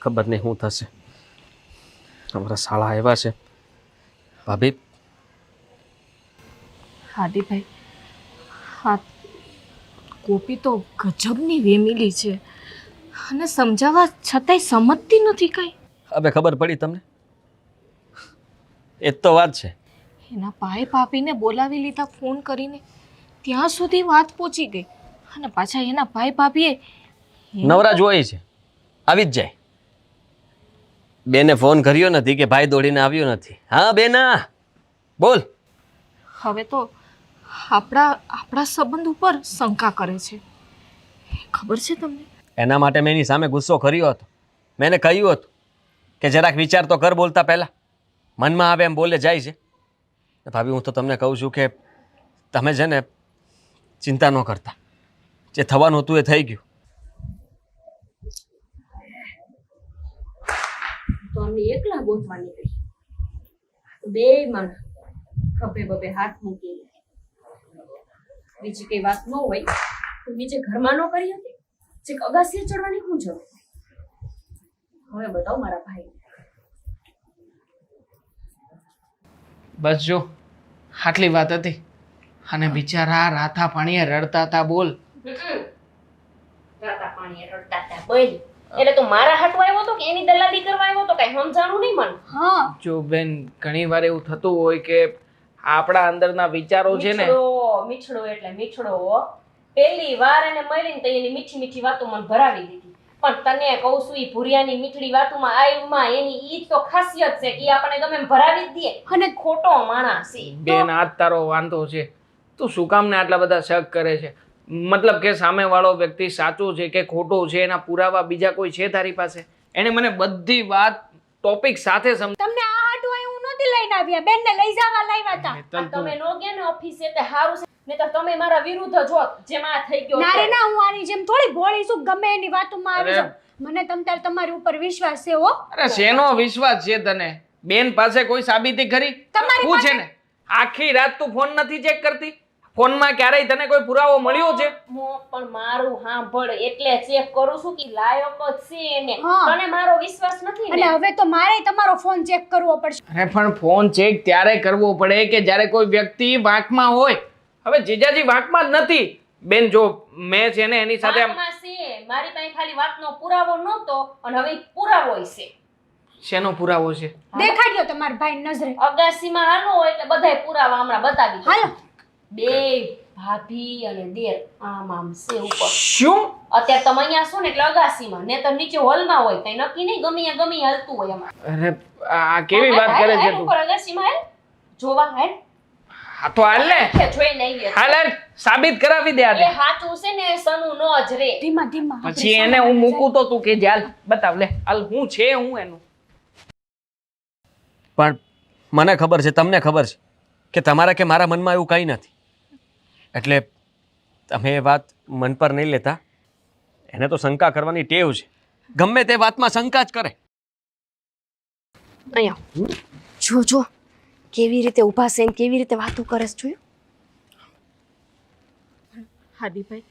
[SPEAKER 6] ખબર નહીં શું થશે. અમારા શાળા આવ્યા છે. ભાભી,
[SPEAKER 4] હાદીભાઈ, હા, ગોપી તો ગજબની વેમીલી છે અને સમજાવવા છતાંય સમજતી નથી કાંઈ.
[SPEAKER 6] હવે ખબર પડી તમને? એ જ તો વાત છે.
[SPEAKER 4] એના ભાઈ ભાભીને બોલાવી લીધા ફોન કરીને, ત્યાં સુધી વાત પહોંચી ગઈ અને પાછા એના ભાઈ ભાભીએ
[SPEAKER 6] નવરાજ હોય છે, આવી જ જાય. બેને ફોન કર્યો નથી કે ભાઈ દોડીને આવ્યો નથી? હા બેના, બોલ.
[SPEAKER 4] હવે તો આપણા સંબંધ ઉપર શંકા કરે છે. ખબર છે તમને?
[SPEAKER 6] એના માટે મેં એની સામે ગુસ્સો કર્યો હતો. મેં એને કહ્યું હતું કે જરાક વિચાર તો કર બોલતા પહેલા. મનમાં આવે એમ બોલે જાય છે. ભાભી, હું તો તમને કહું છું કે તમે છે ને ચિંતા ન કરતા. જે થવાનું હતું એ થઈ ગયું.
[SPEAKER 2] તો અમે એકલા ગોતવાની ગઈ. બે માણસ ખભે બબે હાથ મૂકી, બીજી કઈ વાત ન હોય તો બીજે ઘરમાં ન કરી હતી. જે અગાસીએ ચડવાની શું જરૂર? હવે બતાવો મારા ભાઈ.
[SPEAKER 3] બસ જો આટલી વાત હતી. અને બિચારા રાતા પાણીએ રડતા હતા બોલ.
[SPEAKER 2] રાતા પાણીએ રડતા હતા બોલ. એટલે તું મારા હાટુ આવ્યો તો કે એની દલાલી કરવા આવ્યો તો કઈ સમજાણું નહીં મને.
[SPEAKER 5] હા
[SPEAKER 3] જો બેન ઘણી વાર એવું થતું હોય કે આપણા અંદરના વિચારો છે ને
[SPEAKER 2] મીઠડો એટલે મીઠડો. પહેલી વાર એને મળીને તો એની મીઠી મીઠી વાતો મને ભરાવી દીધી. પણ તને કહું છું ઈ ભુરિયાની મીઠડી વાતોમાં આયુમાં એની ઈ જ તો ખાસિયત છે કે ઈ આપણને ગમે એમ ભરાવી જ દે. અને ખોટો માણસ છે.
[SPEAKER 3] બેન આ જ તારો વાંધો છે. તું શું કામ ને આટલા બધા શક કરે છે? મતલબ કે સામેવાળો વ્યક્તિ સાચો છે કે ખોટો છે એના પુરાવા બીજા કોઈ છે તારી પાસે? એને મને બધી વાત ટોપિક સાથે સમજ.
[SPEAKER 5] તમને આ હાટું અહીં હું નહોતી લઈને આવ્યા બેનને લઈ જવા લાવ્યા હતા.
[SPEAKER 2] આ તમે નો ગયા ને ઓફિસે તે હારું છે. નહીંતર તમે મારા વિરુદ્ધ જોત જેમ આ થઈ ગયો.
[SPEAKER 5] ના રે ના, હું આની જેમ થોડી ભોળી છું ગમે એની વાતોમાં આવી જાઉં. મને તમતાર તમારી ઉપર વિશ્વાસ છે હો.
[SPEAKER 3] અરે શેનો વિશ્વાસ છે તને? બેન પાસે કોઈ સાબિતી ખરી?
[SPEAKER 5] તમારી
[SPEAKER 3] શું છે ને આખી રાત તું ફોન નથી ચેક કરતી? ફોનમાં ક્યારેય તને કોઈ પુરાવો મળ્યો છે?
[SPEAKER 2] પણ મારું સાંભળ એટલે ચેક કરું છું કે લાયક જ છે એને.
[SPEAKER 5] હા.
[SPEAKER 2] તને મારો વિશ્વાસ નથી
[SPEAKER 5] અને
[SPEAKER 2] ને?
[SPEAKER 5] હવે તો મારે તમારો ફોન ચેક કરવો પડશે.
[SPEAKER 3] અરે પણ ફોન ચેક ત્યારે કરવો પડે કે જ્યારે કોઈ વ્યક્તિ વાંકમાં હોય. હવે જીજાજી વાંકમાં જ નથી. બેન જો મેં છે ને એની સાથે
[SPEAKER 2] વાતમાં છે. મારી પાસે ખાલી વાતનો પુરાવો નહોતો અને હવે ઈ પુરાવો છે.
[SPEAKER 3] શેનો પુરાવો છે?
[SPEAKER 5] દેખાડ્યો તમારા ભાઈ નજરે.
[SPEAKER 2] અગાસીમાં હાલો હોય એટલે બધાય પુરાવા હમણાં બતાવી દઉં.
[SPEAKER 5] હાલો.
[SPEAKER 2] બે ભાભી અને દેર આમ આમ છે ઉપર.
[SPEAKER 3] શું?
[SPEAKER 2] અત્યારે તમે અહીંયા છો ને એટલે અગાસીમાં ને તો નીચે હોલમાં હોય કઈ નક્કી નહીં ગમે ત્યાં ગમે ત્યાં હાલતું હોય અમારે.
[SPEAKER 3] અરે આ કેવી વાત કરે છે તું?
[SPEAKER 2] ઉપર અગાસીમાં હાલ જોવા હાલ
[SPEAKER 3] હા તો હાલ ને.
[SPEAKER 2] કે જોઈને આવીએ.
[SPEAKER 3] હાલ હાલ સાબિત કરાવી દે
[SPEAKER 2] એ
[SPEAKER 3] આજે.
[SPEAKER 2] હાચું છે ને સનું નો જ રે.
[SPEAKER 5] ધીમા ધીમા.
[SPEAKER 3] પછી એને હું મૂકું તો તું કે હાલ બતાવ લે હાલ હું છે હું એનું.
[SPEAKER 1] પણ મને ખબર છે, તમને ખબર છે કે તમારા કે મારા મનમાં એવું કંઈ નથી. એટલે તમે એ વાત મન પર નહીં લેતા. એને તો શંકા કરવાની ટેવ છે. ગમે તે વાતમાં શંકા જ કરે.
[SPEAKER 2] અહીંયા જો જો કેવી રીતે ઊભા છે ને કેવી રીતે વાતો કરે છે જોયું?
[SPEAKER 4] હાદીભાઈ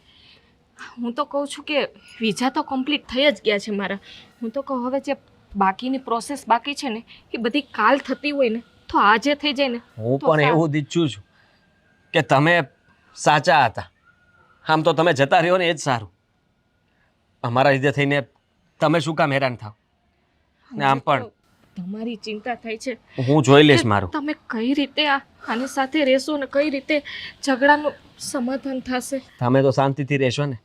[SPEAKER 4] હું તો કહું છું કે વિઝા તો કમ્પ્લીટ થઈ જ ગયા છે મારા. હું તો કહું હવે જે બાકીની પ્રોસેસ બાકી છે ને એ બધી કાલ થતી હોય ને તો આજે થઈ જાય ને.
[SPEAKER 1] હું
[SPEAKER 4] તો
[SPEAKER 1] પણ
[SPEAKER 4] સારું.
[SPEAKER 1] એવું જ ઈચ્છું છું કે તમે સાચા હતા. આમ તો તમે જતા રહ્યો ને એ જ સારું. અમારા લીધે થઈને તમે શું કામ હેરાન થાવ? ને આમ પણ
[SPEAKER 4] તમારી ચિંતા થાય છે
[SPEAKER 1] હું જોઈ લઈશ
[SPEAKER 4] કે
[SPEAKER 1] મારું.
[SPEAKER 4] તમે કઈ રીતે આની સાથે રહેશો ને કઈ રીતે ઝઘડાનું સમાધાન થશે.
[SPEAKER 1] તમે તો શાંતિથી રહેશો ને?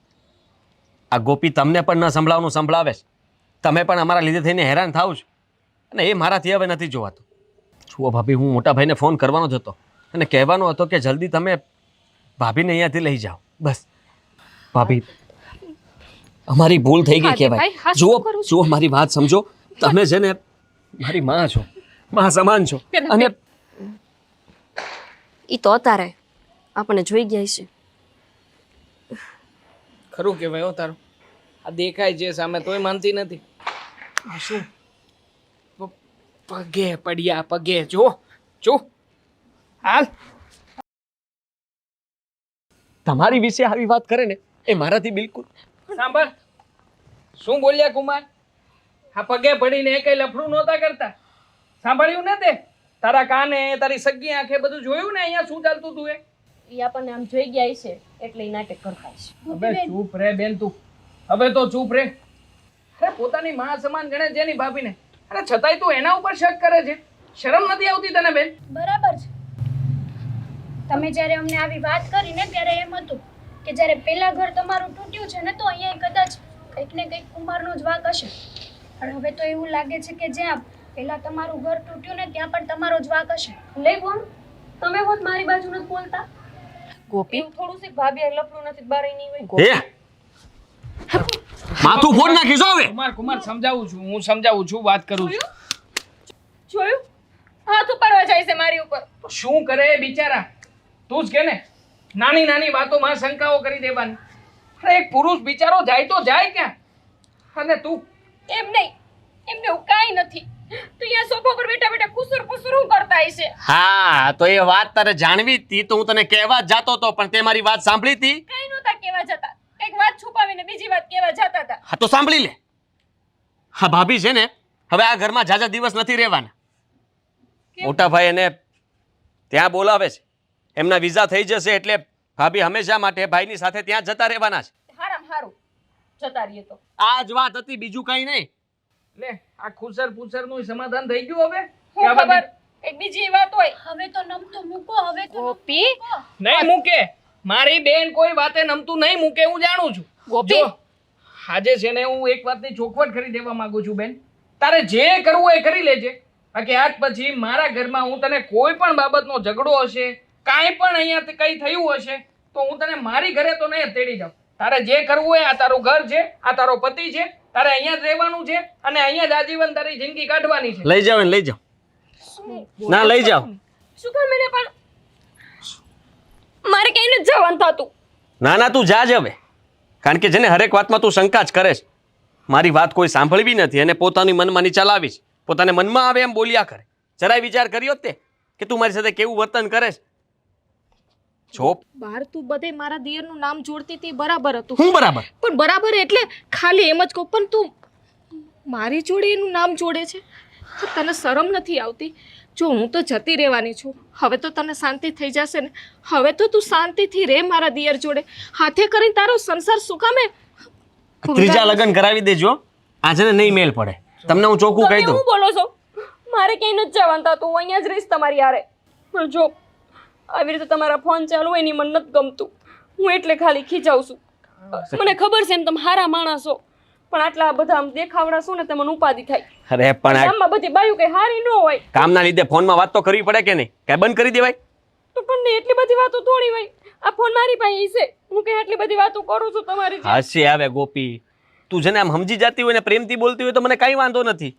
[SPEAKER 1] આ ગોપી તમને પણ ન સંભળાવવાનું સંભળાવે છે. તમે પણ અમારા લીધે થઈને હેરાન થાવ છો અને એ મારાથી હવે નથી જોવાતું. જુઓ ભાભી, હું મોટા ભાઈને ફોન કરવાનો જ હતો અને કહેવાનો હતો કે જલ્દી તમે ભાભીને અહીંયાથી લઈ જાઓ. બસ ભાભી, અમારી ભૂલ થઈ ગઈ
[SPEAKER 4] હા,
[SPEAKER 1] કહેવાય.
[SPEAKER 4] ભાઈ, હા, શું
[SPEAKER 1] જુઓ
[SPEAKER 4] કરું છું?
[SPEAKER 1] જુઓ મારી વાત સમજો. તમે છે ને મારી માં છો, માં સમાન છો. અને
[SPEAKER 2] ઈ તો અતારે આપણને જોઈ ગયા છે.
[SPEAKER 3] ખરું કહેવાય હો તારું. આ દેખાય છે સામે તોય માનતી નથી. આ શું પગે પડ્યા પગે જો જો હાલ.
[SPEAKER 1] તમારી વિશે આવી વાત કરે ને એ મારાથી બિલકુલ.
[SPEAKER 3] સાંભળ શું બોલ્યા કુમાર? આ પગે પડીને એ કઈ લફડું નહોતા કરતા. સાંભળ્યું ને તે? તારા કાને તારી સગી આંખે બધું જોયું ને અહીંયા શું ચાલતું તું એ?
[SPEAKER 2] ઈ આપણને આમ જોઈ ગયા છે એટલે ઈ નાટક કરતા છે.
[SPEAKER 3] હવે ચૂપ રે બેન તું. હવે તો ચૂપ રે. અરે પોતાની માં સમાન ગણે છે એની ભાભીને. અરે છતાંય તું એના ઉપર શક કરે છે. શરમ નથી આવતી તને બેન?
[SPEAKER 5] બરાબર છે. તમે જ્યારે અમને આવી વાત કરી ને ત્યારે એમ હતું કે જ્યારે પેલા ઘર તમારું તૂટ્યું છે ને તો અહીંયા કદાચ કંઈક ને કંઈક કુમારનો જ વાંક હશે. પણ હવે તો એવું લાગે છે કે જ્યાં પેલા તમારું ઘર તૂટ્યું ને ત્યાં પણ તમારો જ વાંક હશે.
[SPEAKER 2] લઈ બોલ તમે હોત મારી બાજુ નથી બોલતા.
[SPEAKER 4] ગોપી
[SPEAKER 2] એવું થોડું છે ભાભી લફડું નથી બારે નહીં હોય.
[SPEAKER 1] હે માથું ફોડ નાખીશ હવે.
[SPEAKER 3] કુમાર સમજાવું છું હું સમજાવું છું વાત કરું છું.
[SPEAKER 4] જોયું હાથ ઉપાડવા જાય છે મારી ઉપર.
[SPEAKER 3] તો શું કરે એ બિચારા? તું જ કે ને નાની નાની વાતોમાં શંકાઓ કરી દેવાની. અરે એક પુરુષ બિચારો જાય તો જાય ક્યાં? અને તું
[SPEAKER 4] એમ નહીં એમને એવું કાંઈ નથી. તો અહીંયા સોફા પર બેઠા બેઠા કુસુર કુસુર કરતા હશે.
[SPEAKER 1] હા તો એ વાત તારે જાણવી હતી તો હું તને કહેવા જ જાતો હતો, પણ તે મારી વાત સાંભળી હતી?
[SPEAKER 4] કાંઈ નહોતા કેવા જતા. એક વાત છુપાવીને બીજી વાત કેવા જતા હતા.
[SPEAKER 1] હા તો સાંભળી લે. હા ભાભી છે ને હવે આ ઘરમાં જાજા દિવસ નથી રહેવાના. મોટા ભાઈ એને ત્યાં બોલાવે છે
[SPEAKER 6] એમના વિઝા થઈ જશે એટલે ભાભી હંમેશા માટે ભાઈની સાથે ત્યાં જતા રહેવાના છે.
[SPEAKER 4] હારું જતા રહીએ તો.
[SPEAKER 1] આ જ વાત હતી, બીજું કઈ નહીં.
[SPEAKER 3] લે આ ખુસર પુસરનું સમાધાન થઈ ગયું હવે
[SPEAKER 4] હું ખબર એક બીજી વાત હોય.
[SPEAKER 5] હવે તો નમતું મૂકો, હવે તો
[SPEAKER 4] ગોપી
[SPEAKER 3] નહીં મૂકે. મારી બેન કોઈ વાતે નમતું નહીં મૂકે, હું જાણું છું.
[SPEAKER 4] ગોપી.
[SPEAKER 3] જો આજે છે ને હું એક વાતની ચોખવટ કરી દેવા માંગુ છું બેન, તારે જે કરવું એ કરી લેજે. બાકી આજ પછી મારા ઘરમાં હું તને કોઈ પણ બાબતનો ઝઘડો હશે, કાંઈ પણ અહીંયા કંઈ થયું હશે તો હું તને મારી ઘરે તો નહીં જ તેડી જાઉં. તારે જે કરવું હોય, આ તારું ઘર છે, આ તારો પતિ છે, તારે અહીંયા જ રહેવાનું છે અને અહીંયા જ આજીવન તારી જિંદગી કાઢવાની છે.
[SPEAKER 6] લઈ જાઓ એને, લઈ જાઓ. ના લઈ જાઓ.
[SPEAKER 2] શું કામ એને પણ મારે ક્યાંય નથી જવાનું થતું.
[SPEAKER 6] ના ના તું જા જ હવે, કારણ કે જેને હરેક વાતમાં તું શંકા જ કરે છે. મારી વાત કોઈ સાંભળવી નથી અને પોતાની મનમાની ચલાવી છે. પોતાને મનમાં આવે એમ બોલ્યા કરે. જરાય વિચાર કર્યો જ તે કે તું મારી સાથે કેવું વર્તન કરે છે? જો
[SPEAKER 4] બહાર તું બધે મારા દિયરનું નામ જોડતી હતી બરાબર હતું,
[SPEAKER 6] હું બરાબર
[SPEAKER 4] પણ બરાબર એટલે ખાલી એમ જ કહું, પણ તું મારી જોડે એનું નામ જોડે છે. તો તને શરમ નથી આવતી? જો હું તો જતી રહેવાની છું, હવે તો તને શાંતિ થઈ જશે ને. હવે તો તું શાંતિથી રહે મારા દિયર જોડે. હાથે કરીને તારો સંસાર શું કામે
[SPEAKER 6] ત્રીજા લગ્ન કરાવી દેજો. આજે ને નહીં મેલ પડે, તમને હું ચોખ્ખું કહી
[SPEAKER 2] તમે
[SPEAKER 6] દઉં.
[SPEAKER 2] શું બોલો છો? મારે ક્યાંય નથી જવાનું થતું, હું અહીંયા જ રહીશ તમારી હારે. પણ જો આવી રીતે તમારા ફોન ચાલુ હોય એની મને નથી ગમતું. હું એટલે ખાલી ખીજાઉં છું. મને ખબર છે એમ તમે હારા માણસ છો, પણ આટલા બધા આમ દેખાવડા શું ને તમને ઉપાધિ થાય.
[SPEAKER 6] અરે પણ આ
[SPEAKER 2] ગામમાં બધી બાયું કઈ હારી ન હોય
[SPEAKER 6] કામના લીધે ફોનમાં વાત તો કરવી પડે કે નહીં? કઈ બંધ કરી દેવાય?
[SPEAKER 2] તો પણ એટલી બધી વાતો થોડી હોય. આ ફોન મારી પાસે છે, હું કઈ આટલી બધી વાતો કરું છું તમારી જેમ.
[SPEAKER 6] હાસ્ય આવે ગોપી. તું જેને આમ સમજી જતી હોય ને પ્રેમથી બોલતી હોય તો મને કઈ વાંધો નથી.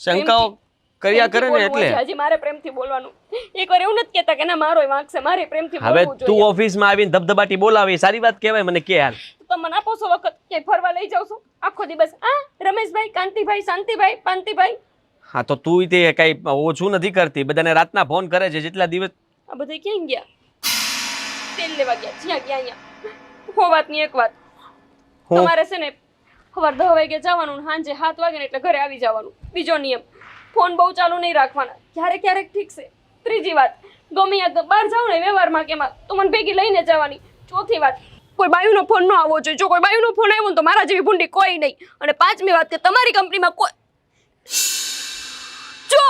[SPEAKER 6] શંકાઓ કર્યા કરે ને
[SPEAKER 2] પ્રેમથી બોલવું
[SPEAKER 6] એટલે
[SPEAKER 2] હોય છે, હજી મારે પ્રેમથી બોલવાનું. એકવાર એવું નથી કહેતા કે ના મારો વાંક છે, મારે પ્રેમથી
[SPEAKER 6] હવે
[SPEAKER 2] બોલવું
[SPEAKER 6] તું
[SPEAKER 2] જોઈએ.
[SPEAKER 6] ઓફિસમાં આવીને ધબધબાટી બોલાવે એ સારી વાત કહેવાય? મને કે હાલ
[SPEAKER 2] તો મને આપો છો વખત કે ફરવા લઈ જાવ છો આખો દિવસ? આ રમેશભાઈ, કાંતિભાઈ, શાંતિભાઈ, પાંતિભાઈ,
[SPEAKER 6] હા તો તું તે કઈ ઓછું નથી કરતી. બધાને રાતના ફોન કરે છે જેટલા દિવસ.
[SPEAKER 2] આ બધા ક્યાં ગયા? તેલ લેવા ગયા. જ્યાં ગયા અહીંયા. હો વાતની એક વાત,
[SPEAKER 6] હું
[SPEAKER 2] તમારે છે ને સવાર 10 વાગે જવાનું ને સાંજે 7 વાગે ને એટલે ઘરે આવી જવાનું. બીજો નિયમ, ફોન બહુ ચાલુ નહીં રાખવાના. ક્યારેક ક્યારેક ઠીક છે. ત્રીજી વાત, ગમે ત્યાં બહાર જાવ ને વ્યવહારમાં કે એમાં તો મને ભેગી લઈને જવાની. ચોથી વાત, કોઈ બાયુનો ફોન ન આવવો જોઈએ. જો કોઈ બાયુનો ફોન આવ્યો ને તો મારા જેવી ભૂંડી કોઈ નહીં. અને પાંચમી વાત કે તમારી કંપનીમાં કોઈ જો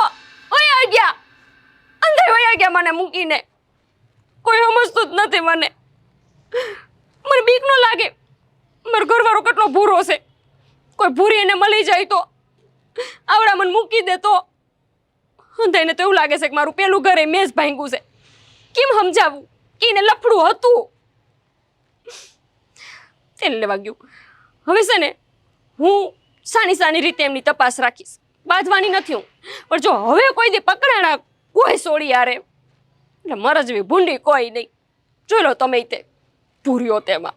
[SPEAKER 2] વયા ગયા, અંદર વયા ગયા મને મૂકીને. કોઈ સમજતું જ નથી મને. મને બીક ન લાગે. મારો ઘરવાળો કેટલો ભૂરો છે. કોઈ ભૂરી એને મળી જાય તો, આવડા મને મૂકી દે તો એને તો એવું લાગે છે કે મારું પેલું ઘરે મેં જ ભાંગ્યું છે. કેમ સમજાવું કે એને લફડું હતું? તેને લેવા ગયું. હવે છે ને હું સાની રીતે એમની તપાસ રાખીશ. બાંધવાની નથી હું, પણ જો હવે કોઈ દી પકડાણા કોઈ સોડી હારે એટલે મારા જેવી ભૂંડી કોઈ નહીં. જોઈ લો તમે તે ભૂર્યો તેમાં.